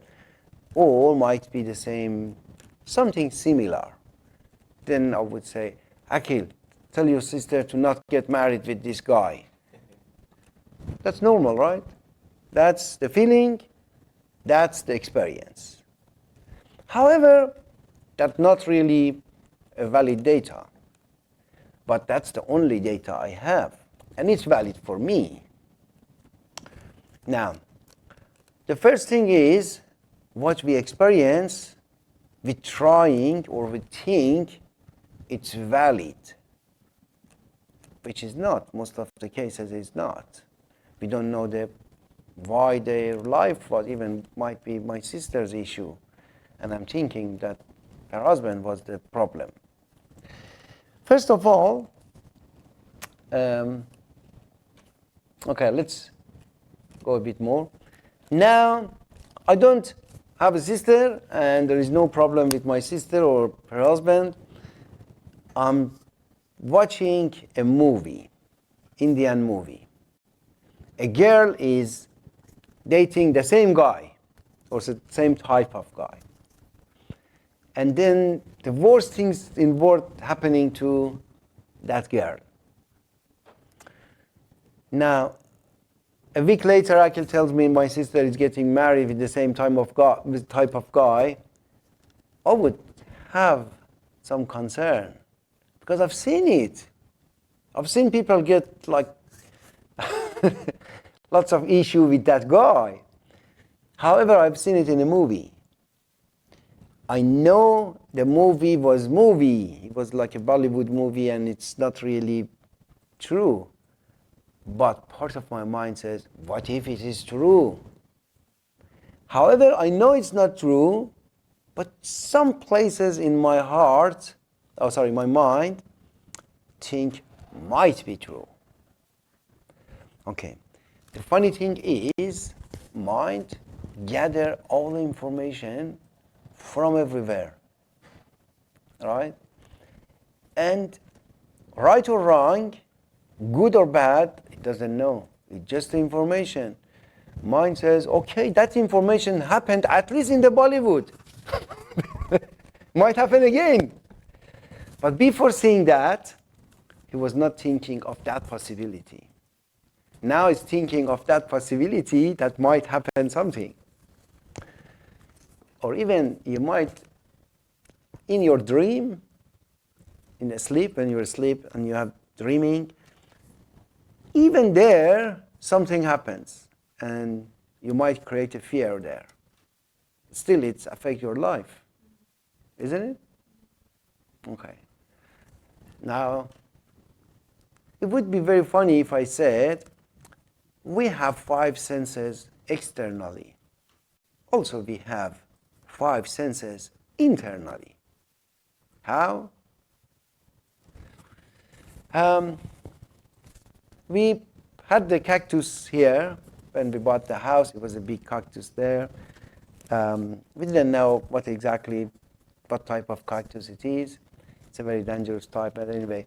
or might be the same, something similar. Then I would say, Akhil, tell your sister to not get married with this guy. That's normal, right? That's the feeling, that's the experience. However, that's not really a valid data. But that's the only data I have, and it's valid for me. Now, the first thing is what we experience, we trying or we think it's valid, which is not. Most of the cases it's not. We don't know why their life was, even might be my sister's issue, and I'm thinking that her husband was the problem. First of all, okay, let's go a bit more. Now, I don't have a sister, and there is no problem with my sister or her husband. I'm watching a movie, Indian movie. A girl is dating the same guy, or the same type of guy. And then the worst things in the world happening to that girl. Now, a week later, Akhil tells me my sister is getting married with the same type of guy. I would have some concern, because I've seen it. I've seen people get like lots of issue with that guy. However, I've seen it in a movie. I know the movie was movie. It was like a Bollywood movie, and it's not really true. But part of my mind says, what if it is true? However, I know it's not true, but some places in my heart, my mind, think might be true. Okay. The funny thing is, mind gather all the information from everywhere, right? And right or wrong, good or bad, it doesn't know. It's just the information. Mind says, okay, that information happened at least in the Bollywood. Might happen again. But before seeing that, he was not thinking of that possibility. Now he's thinking of that possibility that might happen something. Or even you might, in your dream, in the sleep, when you're asleep and you have dreaming, even there, something happens, and you might create a fear there. Still, it's affect your life, isn't it? Okay. Now, it would be very funny if I said, we have 5 senses externally. Also, we have 5 senses internally. How? We had the cactus here when we bought the house. It was a big cactus there. We didn't know what type of cactus it is. It's a very dangerous type, but anyway.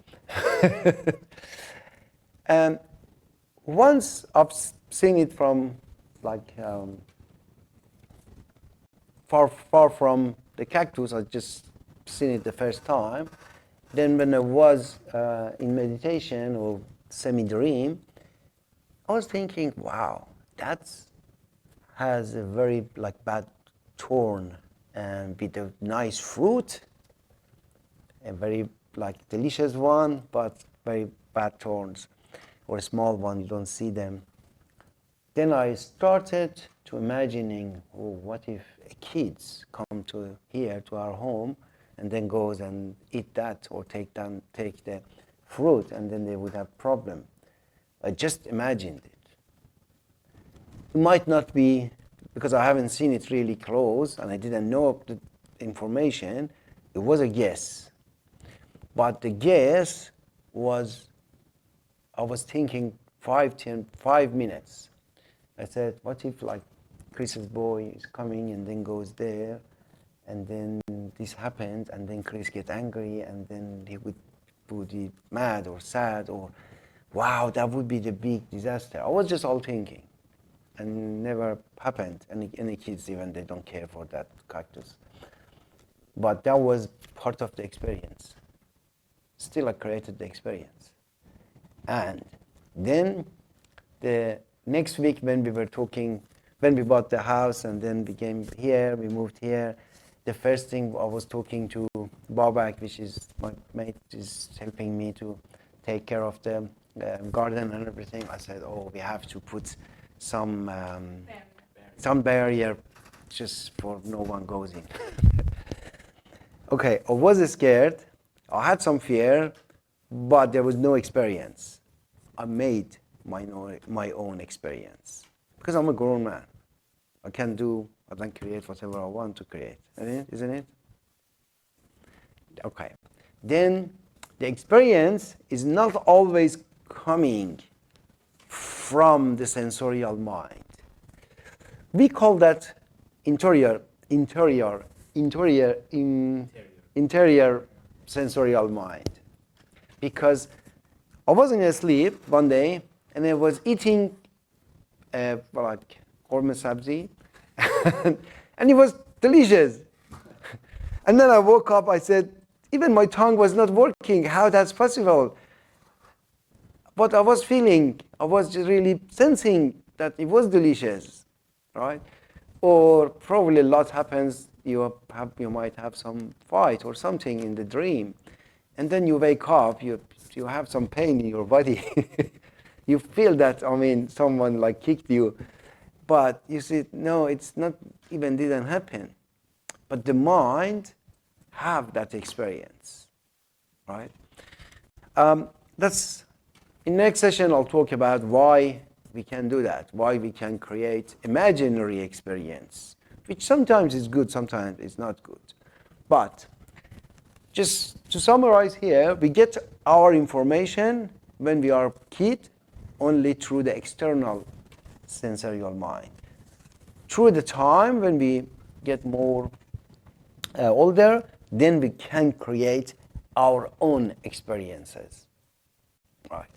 Once I've seen it from far from the cactus, I just seen it the first time. Then when I was in meditation or semi-dream, I was thinking, wow, that has a very bad thorn and with a nice fruit, a very delicious one, but very bad thorns, or a small one, you don't see them. Then I started to imagining, what if kids come to our home and then goes and eat that or take the fruit, and then they would have problem. I just imagined it. It might not be, because I haven't seen it really close and I didn't know the information, it was a guess. But the guess was, I was thinking 5 minutes. I said, what if Chris's boy is coming and then goes there, and then this happens, and then Chris gets angry, and then he would be mad or sad, or wow, that would be the big disaster. I was just all thinking, and never happened. Any kids even, they don't care for that cactus. But that was part of the experience. Still, I created the experience. And then the next week when we were talking, when we bought the house and then we came here, we moved here, the first thing I was talking to Babak, which is my mate, is helping me to take care of the garden and everything. I said, we have to put some barrier just for no one goes in. Okay, I was scared. I had some fear, but there was no experience. I made my own experience because I'm a grown man. I can create whatever I want to create, isn't it? Okay. Then the experience is not always coming from the sensorial mind. We call that interior sensorial mind. Because I was in sleep one day and I was eating korma sabzi and it was delicious. And then I woke up, I said, even my tongue was not working. How that's possible? But I was feeling, I was just really sensing that it was delicious, right? Or probably a lot happens, you might have some fight or something in the dream. And then you wake up, you have some pain in your body. You feel that, someone kicked you. But you see, no, it's not, even didn't happen. But the mind have that experience, right? That's, in next session, I'll talk about why we can do that, why we can create imaginary experience, which sometimes is good, sometimes it's not good. But just to summarize here, we get our information when we are kid only through the external sensorial mind. Through the time when we get more older, then we can create our own experiences, right?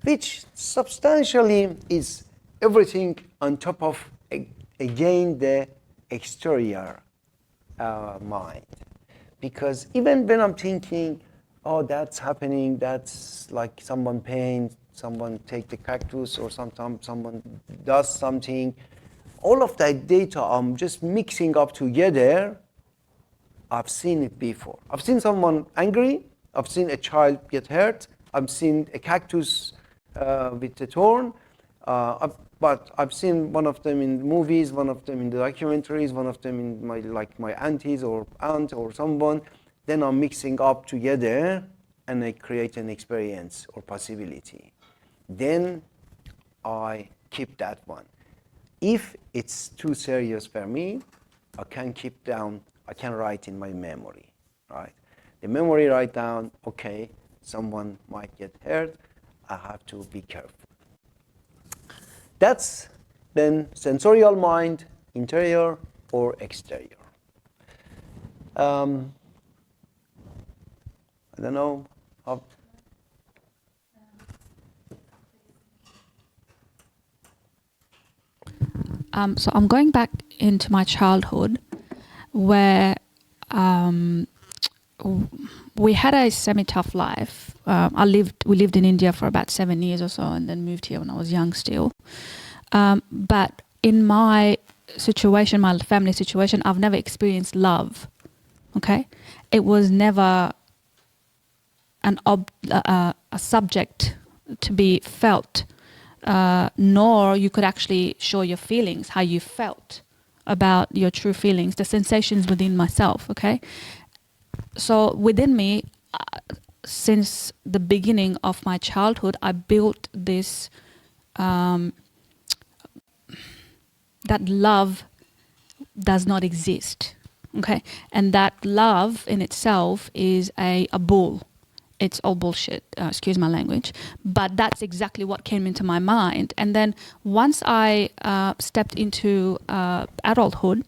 Which substantially is everything on top of, again, the exterior mind. Because even when I'm thinking, that's happening, that's like someone paints, someone take the cactus, or sometimes someone does something, all of that data I'm just mixing up together. I've seen it before. I've seen someone angry, I've seen a child get hurt, I've seen a cactus with a thorn, but I've seen one of them in movies, one of them in the documentaries, one of them in my aunties or aunt or someone. Then I'm mixing up together and I create an experience or possibility. Then I keep that one. If it's too serious for me, I can write in my memory, right? The memory write down, okay, someone might get hurt, I have to be careful. That's then sensorial mind, interior or exterior. I don't know how. So I'm going back into my childhood, where we had a semi-tough life. We lived in India for about 7 years or so, and then moved here when I was young still. But in my situation, my family situation, I've never experienced love. Okay, it was never a subject to be felt, nor you could actually show your feelings, how you felt about your true feelings, the sensations within myself. Okay, so within me, since the beginning of my childhood, I built this that love does not exist. Okay, and that love in itself is a bull. It's all bullshit, excuse my language, but that's exactly what came into my mind. And then once I stepped into adulthood,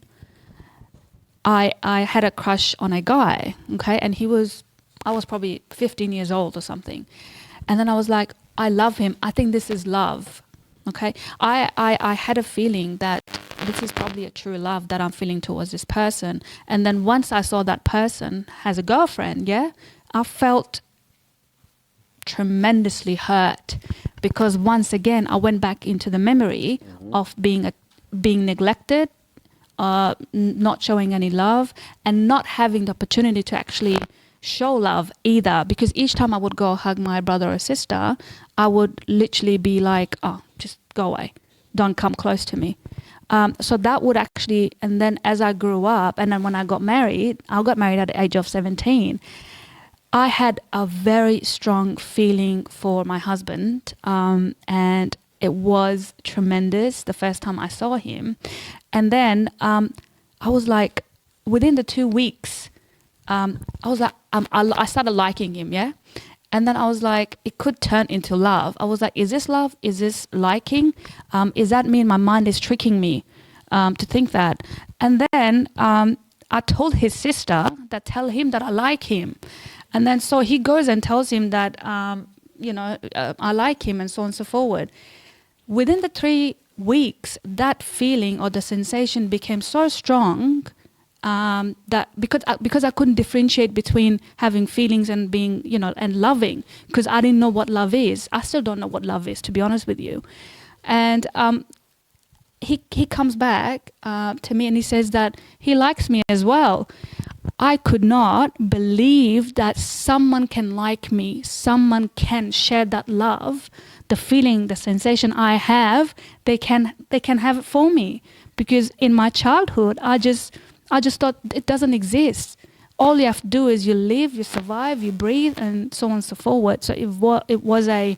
I had a crush on a guy, okay, and I was probably 15 years old or something. And then I was like, I love him, I think this is love, okay. I had a feeling that this is probably a true love that I'm feeling towards this person. And then once I saw that person has a girlfriend, I felt tremendously hurt, because once again I went back into the memory of being neglected, not showing any love, and not having the opportunity to actually show love either, because each time I would go hug my brother or sister, I would literally be like, oh, just go away, don't come close to me. So that would actually, and then as I grew up, and then when I got married at the age of 17, I had a very strong feeling for my husband, and it was tremendous the first time I saw him. And then I was like, within the 2 weeks, I was like, I started liking him, And then I was like, it could turn into love. I was like, is this love? Is this liking? Is that mean my mind is tricking me to think that? And then I told his sister that tell him that I like him. And then so he goes and tells him that, I like him and so on and so forward. Within the 3 weeks, that feeling or the sensation became so strong that because I couldn't differentiate between having feelings and being, and loving, because I didn't know what love is. I still don't know what love is, to be honest with you. And he comes back to me and he says that he likes me as well. I could not believe that someone can like me, someone can share that love, the feeling, the sensation I have, they can have it for me. Because in my childhood, I just thought it doesn't exist. All you have to do is you live, you survive, you breathe, and so on and so forward. So it was a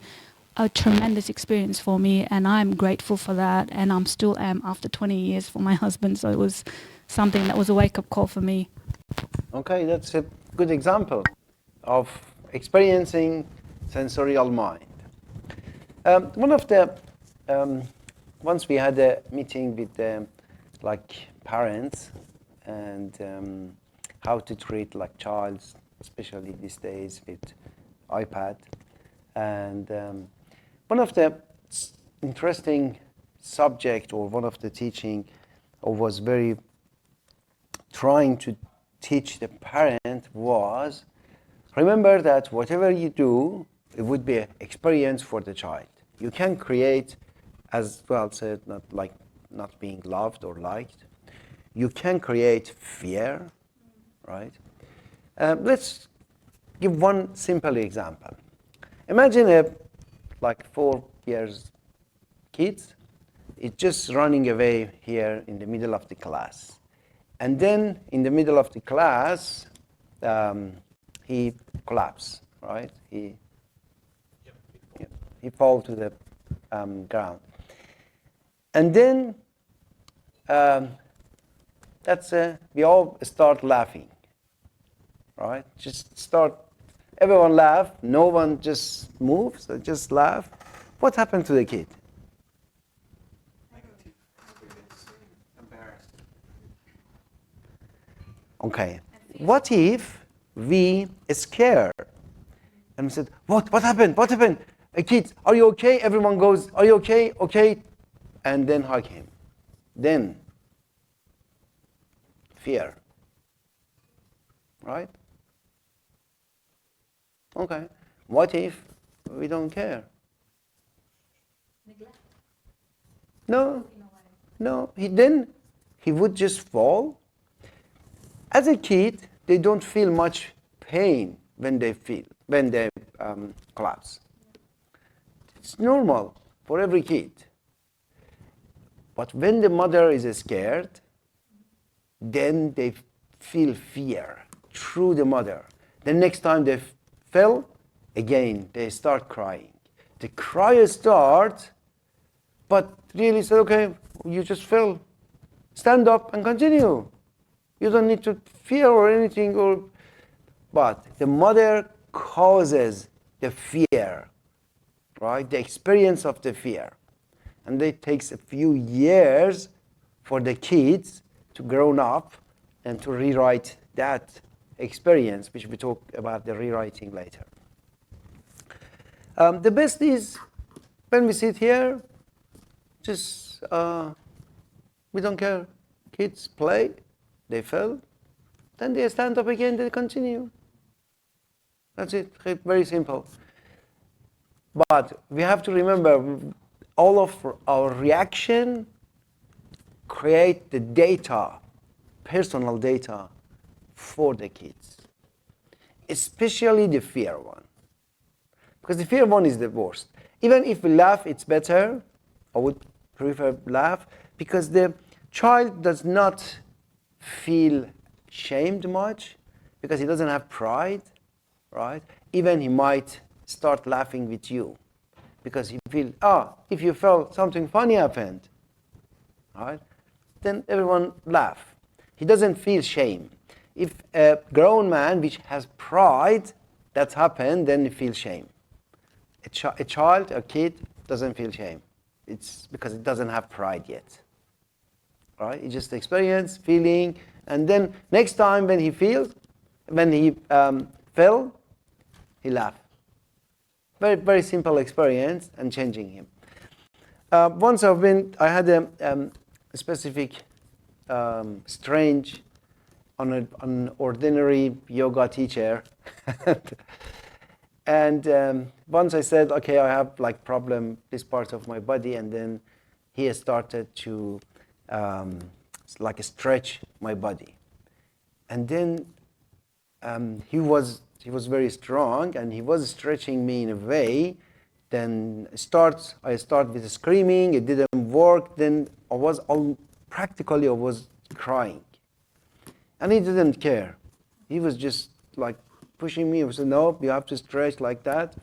tremendous experience for me, and I'm grateful for that, and I'm still am after 20 years for my husband. So it was something that was a wake-up call for me. Okay, that's a good example of experiencing sensorial mind. Once we had a meeting with parents and how to treat child, especially these days with iPad. And one of the interesting subject, or one of the teaching, was very trying to teach the parent was, remember that whatever you do, it would be an experience for the child. You can create, as well said, not being loved or liked. You can create fear, right? Let's give one simple example. Imagine a 4 years kids is just running away here in the middle of the class. And then in the middle of the class, he collapsed, right? He fell to the ground. And then we all start laughing, right? Just start, everyone laugh, no one just moves, so just laugh. What happened to the kid? Okay. What if we scared and we said, what happened? What happened? Kids, are you okay? Everyone goes, are you okay? Okay. And then hug him. Then fear. Right? Okay. What if we don't care? No. No. Then he would just fall. As a kid, they don't feel much pain when they collapse. It's normal for every kid. But when the mother is scared, then they feel fear through the mother. The next time they fell, again, they start crying. The cry starts, but really said, okay, you just fell. Stand up and continue. You don't need to fear or anything. But the mother causes the fear, right? The experience of the fear. And it takes a few years for the kids to grow up and to rewrite that experience, which we talk about the rewriting later. The best is when we sit here, just we don't care. Kids play, they fell, then they stand up again, they continue. That's it, very simple. But we have to remember, all of our reaction create the data, personal data for the kids, especially the fear one. Because the fear one is the worst. Even if we laugh, it's better. I would prefer laugh because the child does not feel shamed much because he doesn't have pride, right? Even he might start laughing with you because he feels, if you felt something funny happened, right? Then everyone laugh. He doesn't feel shame. If a grown man which has pride that's happened, then he feels shame. A child, a kid, doesn't feel shame. It's because it doesn't have pride yet. Right? He just experience, feeling, and then next time when he fell, he laughed. Very, very simple experience and changing him. Once I had a specific, strange, an ordinary yoga teacher. And once I said, okay, I have like problem this part of my body, and then he started to like stretch my body, and then he was very strong, and he was stretching me in a way. Then I start with screaming. It didn't work. Then I was crying, and he didn't care. He was just like pushing me. He said, no, you have to stretch like that.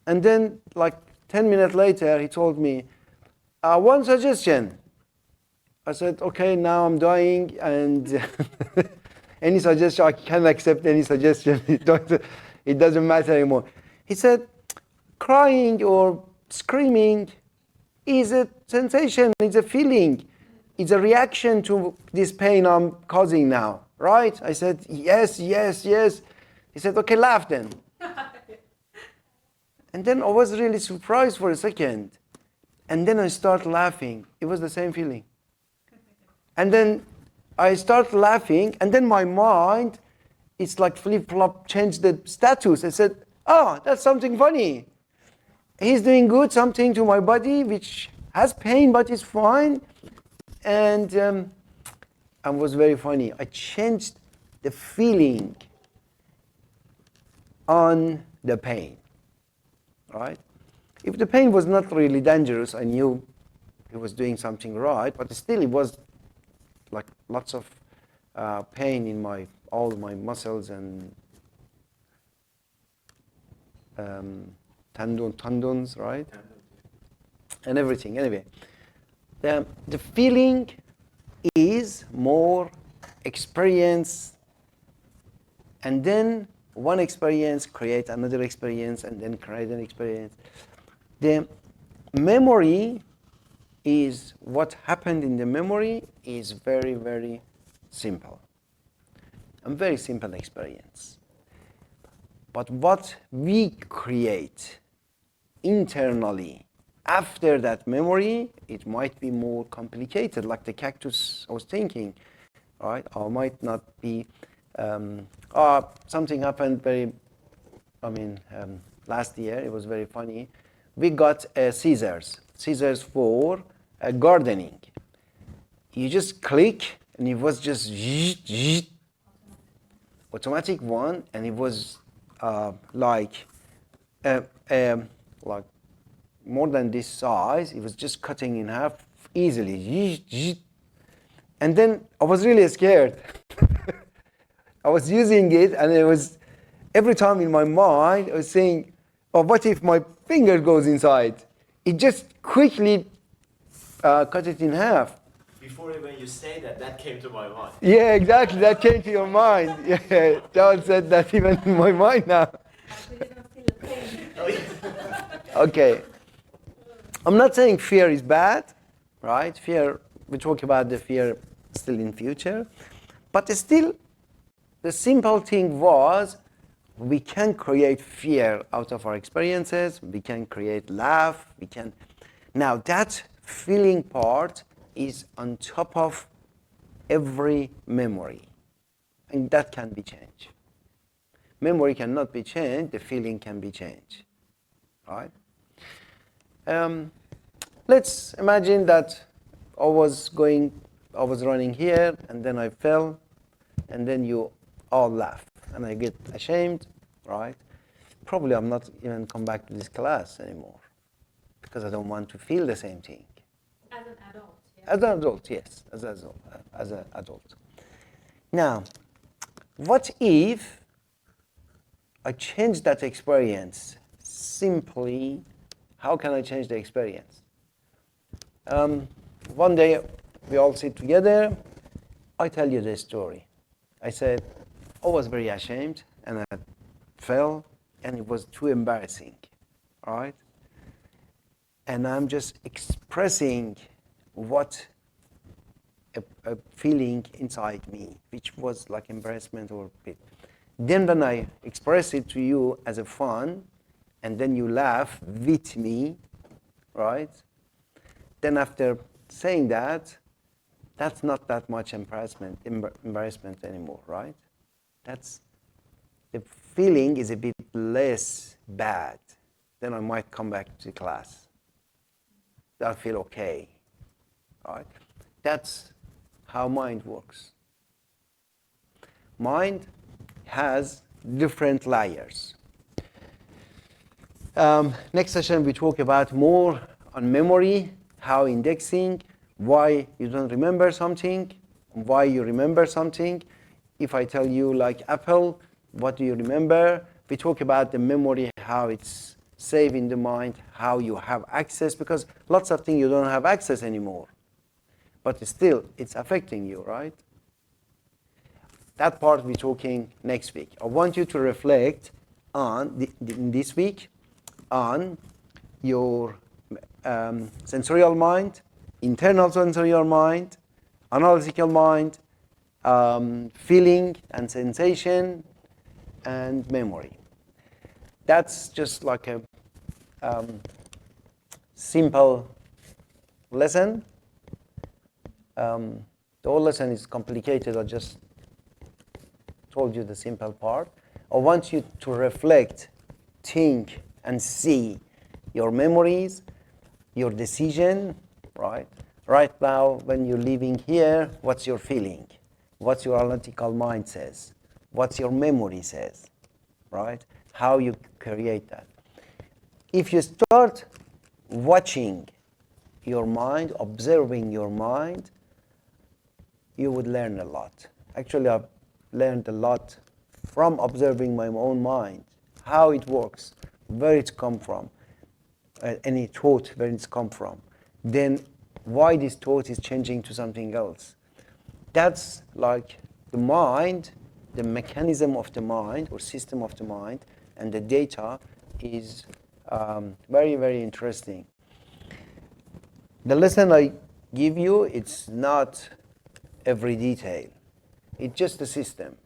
And then like 10 minutes later, he told me, one suggestion. I said, okay, now I'm dying, and any suggestion, I can't accept any suggestion. It doesn't matter anymore. He said, crying or screaming is a sensation, it's a feeling, it's a reaction to this pain I'm causing now, right? I said, yes, yes, yes. He said, okay, laugh then. And then I was really surprised for a second. And then I started laughing. It was the same feeling. And then I started laughing, and then my mind, it's like flip-flop, changed the status. I said, that's something funny. He's doing good, something to my body, which has pain, but it's fine. And it was very funny. I changed the feeling on the pain, right? If the pain was not really dangerous, I knew he was doing something right, but still it was like lots of pain in all my muscles and tendons, right? And everything. Anyway, The feeling is more experience, and then one experience create another experience, and then create an experience. The memory is what happened in the memory is very, very simple. A very simple experience. But what we create internally after that memory, it might be more complicated, like the cactus I was thinking, right? Or might not be, something happened last year, it was very funny. We got scissors for gardening. You just click, and it was just automatic one, and it was like more than this size. It was just cutting in half easily. And then I was really scared. I was using it, and it was every time in my mind I was saying, "Oh, what if my finger goes inside?" It just quickly cut it in half. Before even you say that, that came to my mind. Yeah, exactly. That came to your mind. Yeah, John said that even in my mind now. Okay. I'm not saying fear is bad, right? Fear, we talk about the fear still in future. But still, the simple thing was we can create fear out of our experiences. We can create laugh. We can. Now, that feeling part is on top of every memory. And that can be changed. Memory cannot be changed. The feeling can be changed. Right? Let's imagine that I was running here, and then I fell, and then you all laugh, and I get ashamed, right? Probably I'm not even come back to this class anymore, because I don't want to feel the same thing. As an adult. Yeah. As an adult, yes, as an adult. Now, what if I change that experience simply? How can I change the experience? One day, we all sit together. I tell you the story. I said, I was very ashamed, and I fell, and it was too embarrassing, all right? And I'm just expressing what a feeling inside me, which was like embarrassment or pit. Then when I express it to you as a fun, and then you laugh with me, right? Then after saying that, that's not that much embarrassment anymore, right? That's the feeling is a bit less bad. Then I might come back to class. I'll feel okay, right? That's how mind works. Mind has different layers. Next session we talk about more on memory, how indexing, why you don't remember something, why you remember something. If I tell you like apple, what do you remember? We talk about the memory, how it's saved in the mind, how you have access, because lots of things you don't have access anymore. But still, it's affecting you, right? That part we're talking next week. I want you to reflect on, this week, on your sensorial mind, internal sensorial mind, analytical mind, feeling and sensation, and memory. That's just like a simple lesson. The whole lesson is complicated. I just told you the simple part. I want you to reflect, think, and see your memories, your decision, right? Right now, when you're living here, what's your feeling? What's your analytical mind says? What's your memory says, right? How you create that. If you start watching your mind, observing your mind, you would learn a lot. Actually, I've learned a lot from observing my own mind, how it works, where it's come from, any thought, where it's come from. Then why this thought is changing to something else. That's like the mind, the mechanism of the mind or system of the mind, and the data is very, very interesting. The lesson I give you, it's not every detail. It's just a system.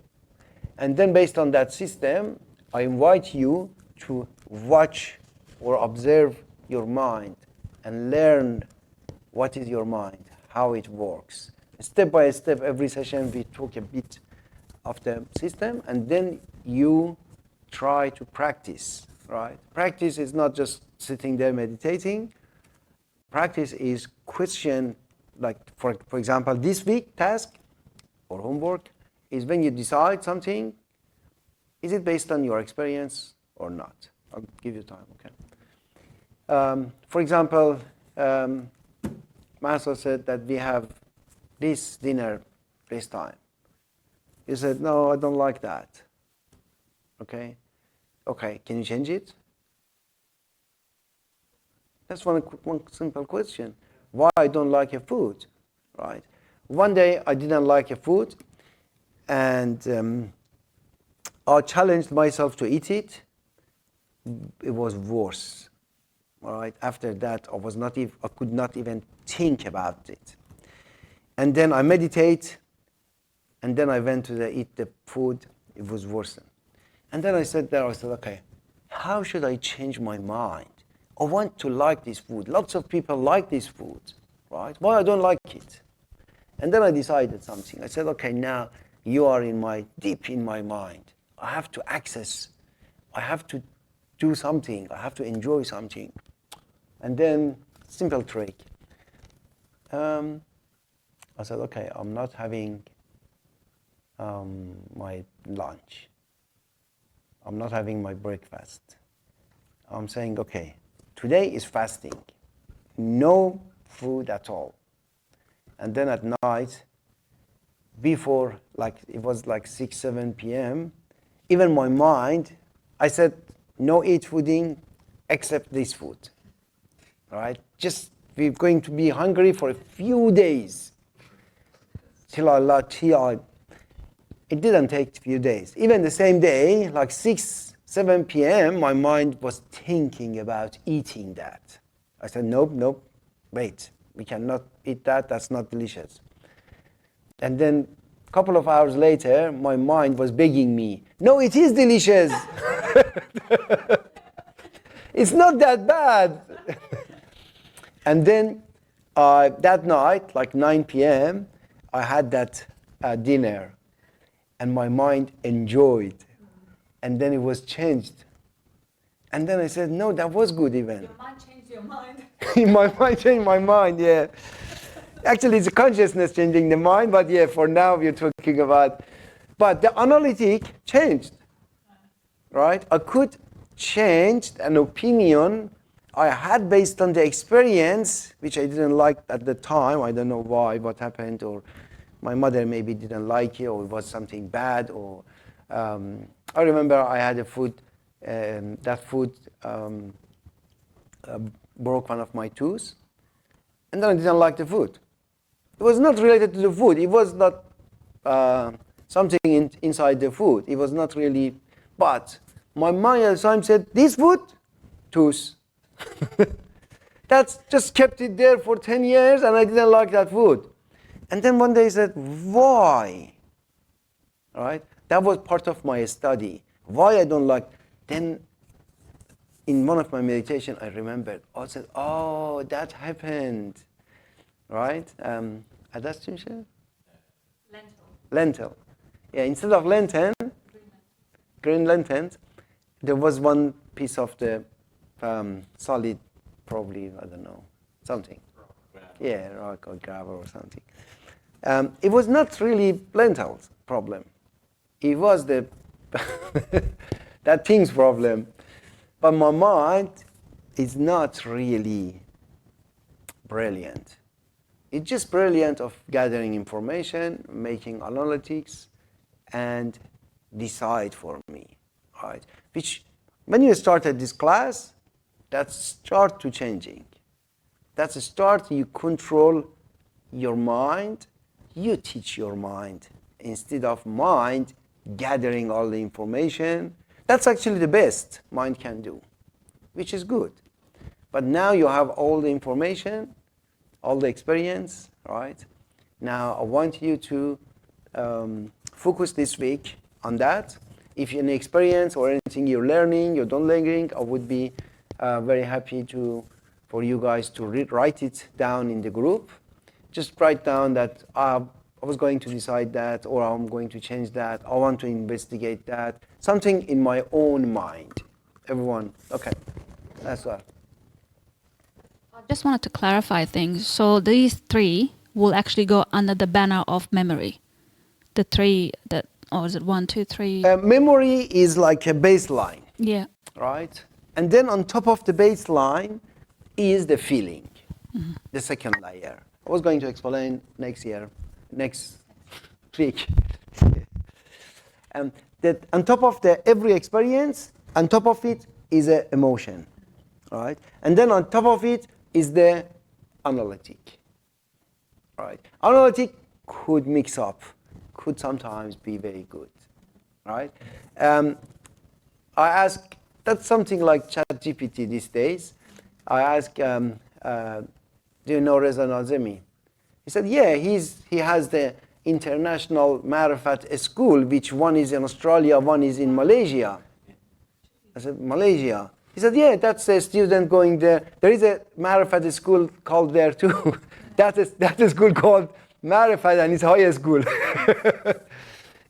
And then based on that system, I invite you to watch or observe your mind and learn what is your mind, how it works. Step by step, every session we talk a bit of the system, and then you try to practice, right? Practice is not just sitting there meditating. Practice is question, like for example, this week task or homework is when you decide something, is it based on your experience or not? I'll give you time, okay? For example, Master said that we have this dinner this time. He said, no, I don't like that. Okay? Okay, can you change it? That's one simple question. Why I don't like a food, right? One day I didn't like a food, and I challenged myself to eat it. It was worse. All right. After that, I could not even think about it. And then I meditate, and then I went to eat the food. It was worse. And then I sat there. I said, okay, how should I change my mind? I want to like this food. Lots of people like this food, right? Why I don't like it? And then I decided something. I said, okay, now you are deep in my mind. I have to access. I have to do something. I have to enjoy something. And then, simple trick. I said, okay, I'm not having my lunch. I'm not having my breakfast. I'm saying, okay, today is fasting. No food at all. And then at night, before, it was 6, 7 p.m., even my mind, I said, no eat fooding except this food. All right? Just, we're going to be hungry for a few days. It didn't take a few days. Even the same day, 6, 7 p.m., my mind was thinking about eating that. I said, nope, wait. We cannot eat that. That's not delicious. And then a couple of hours later, my mind was begging me, no, it is delicious. It's not that bad. And then that night, 9 p.m., I had that dinner, and my mind enjoyed. And then it was changed. And then I said, no, that was good even. Your mind changed your mind. My mind changed my mind, yeah. Actually, it's consciousness changing the mind, but yeah, for now we're talking about. But the analytic changed, right? I could change an opinion I had based on the experience, which I didn't like at the time. I don't know why, what happened, or my mother maybe didn't like it, or it was something bad, or I remember I had a food, that food broke one of my tooth, and then I didn't like the food. It was not related to the food. It was not something inside the food. It was not really, but my mind at the time said, this food, tooth. That's just kept it there for 10 years, and I didn't like that food. And then one day I said, why? All right? That was part of my study. Why I don't like. Then in one of my meditation, I remembered. I said, oh, that happened. Right? Lentil. Lentil. Yeah, instead of lantern, green lantern, there was one piece of the solid, probably, I don't know, something. Yeah, rock or gravel or something. It was not really lentils problem. It was the that thing's problem. But my mind is not really brilliant. It's just brilliant of gathering information, making analytics, and decide for me, right? Which, when you started this class, that start to changing. That's a start. You control your mind. You teach your mind instead of mind gathering all the information. That's actually the best mind can do, which is good. But now you have all the information, all the experience, right? Now I want you to focus this week on that. If any experience or anything you're learning, you don't learning, I would be very happy for you guys to write it down in the group. Just write down that I was going to decide that, or I'm going to change that. I want to investigate that. Something in my own mind. Everyone, okay, that's all. I just wanted to clarify things. So these three will actually go under the banner of memory. The three that, or is it 1, 2, 3? Memory is like a baseline, Yeah. right? And then on top of the baseline is the feeling, the second layer. I was going to explain next week. That on top of every experience, on top of it is an emotion, right? And then on top of it is the analytic, right? Analytic could mix up, could sometimes be very good, right? I ask, that's something like ChatGPT these days. I ask, do you know Reza Nazemi? He said, yeah, he has the international Marefat school, which one is in Australia, one is in Malaysia. I said, Malaysia? He said, yeah, that's a student going there. There is a Marefat school called there too. That is a school called Marefat, and it's higher school.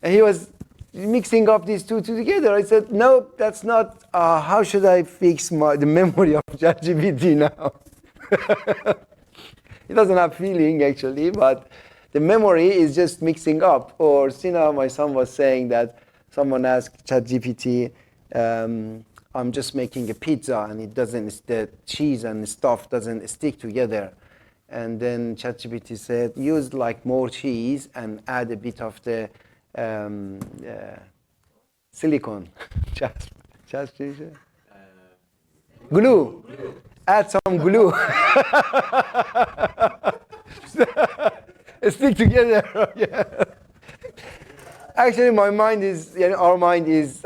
And he was mixing up these two together. I said, no, that's not. How should I fix the memory of ChatGPT now? It doesn't have feeling actually, but the memory is just mixing up. Or Sina, my son, was saying that someone asked ChatGPT, I'm just making a pizza and it doesn't, the cheese and stuff doesn't stick together. And then ChatGPT said, use like more cheese and add a bit of the silicone. Glue. Add some glue. Stick together. Yeah. Actually, our mind is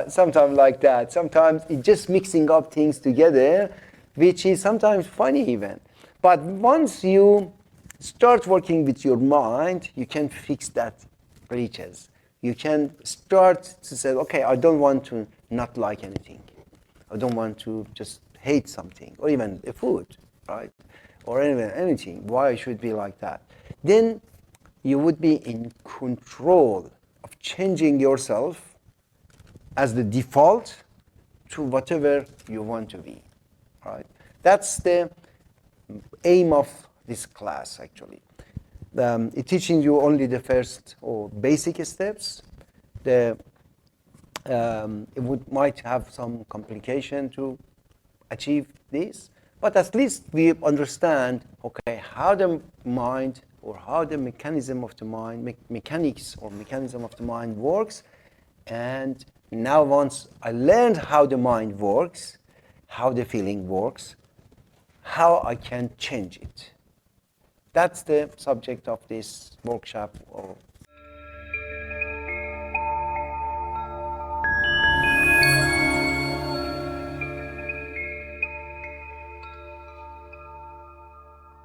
sometimes like that. Sometimes it's just mixing up things together, which is sometimes funny even. But once you start working with your mind, you can fix that glitches. You can start to say, okay, I don't want to not like anything. I don't want to just hate something, or even a food, right? Or anything. Why I should be like that? Then you would be in control of changing yourself as the default to whatever you want to be, right? That's the aim of this class, actually. It's teaching you only the first or basic steps. It might have some complication to achieve this, but at least we understand, okay, how the mind or how the mechanism of the mind, mechanism of the mind works. And now once I learned how the mind works, how the feeling works, how I can change it. That's the subject of this workshop or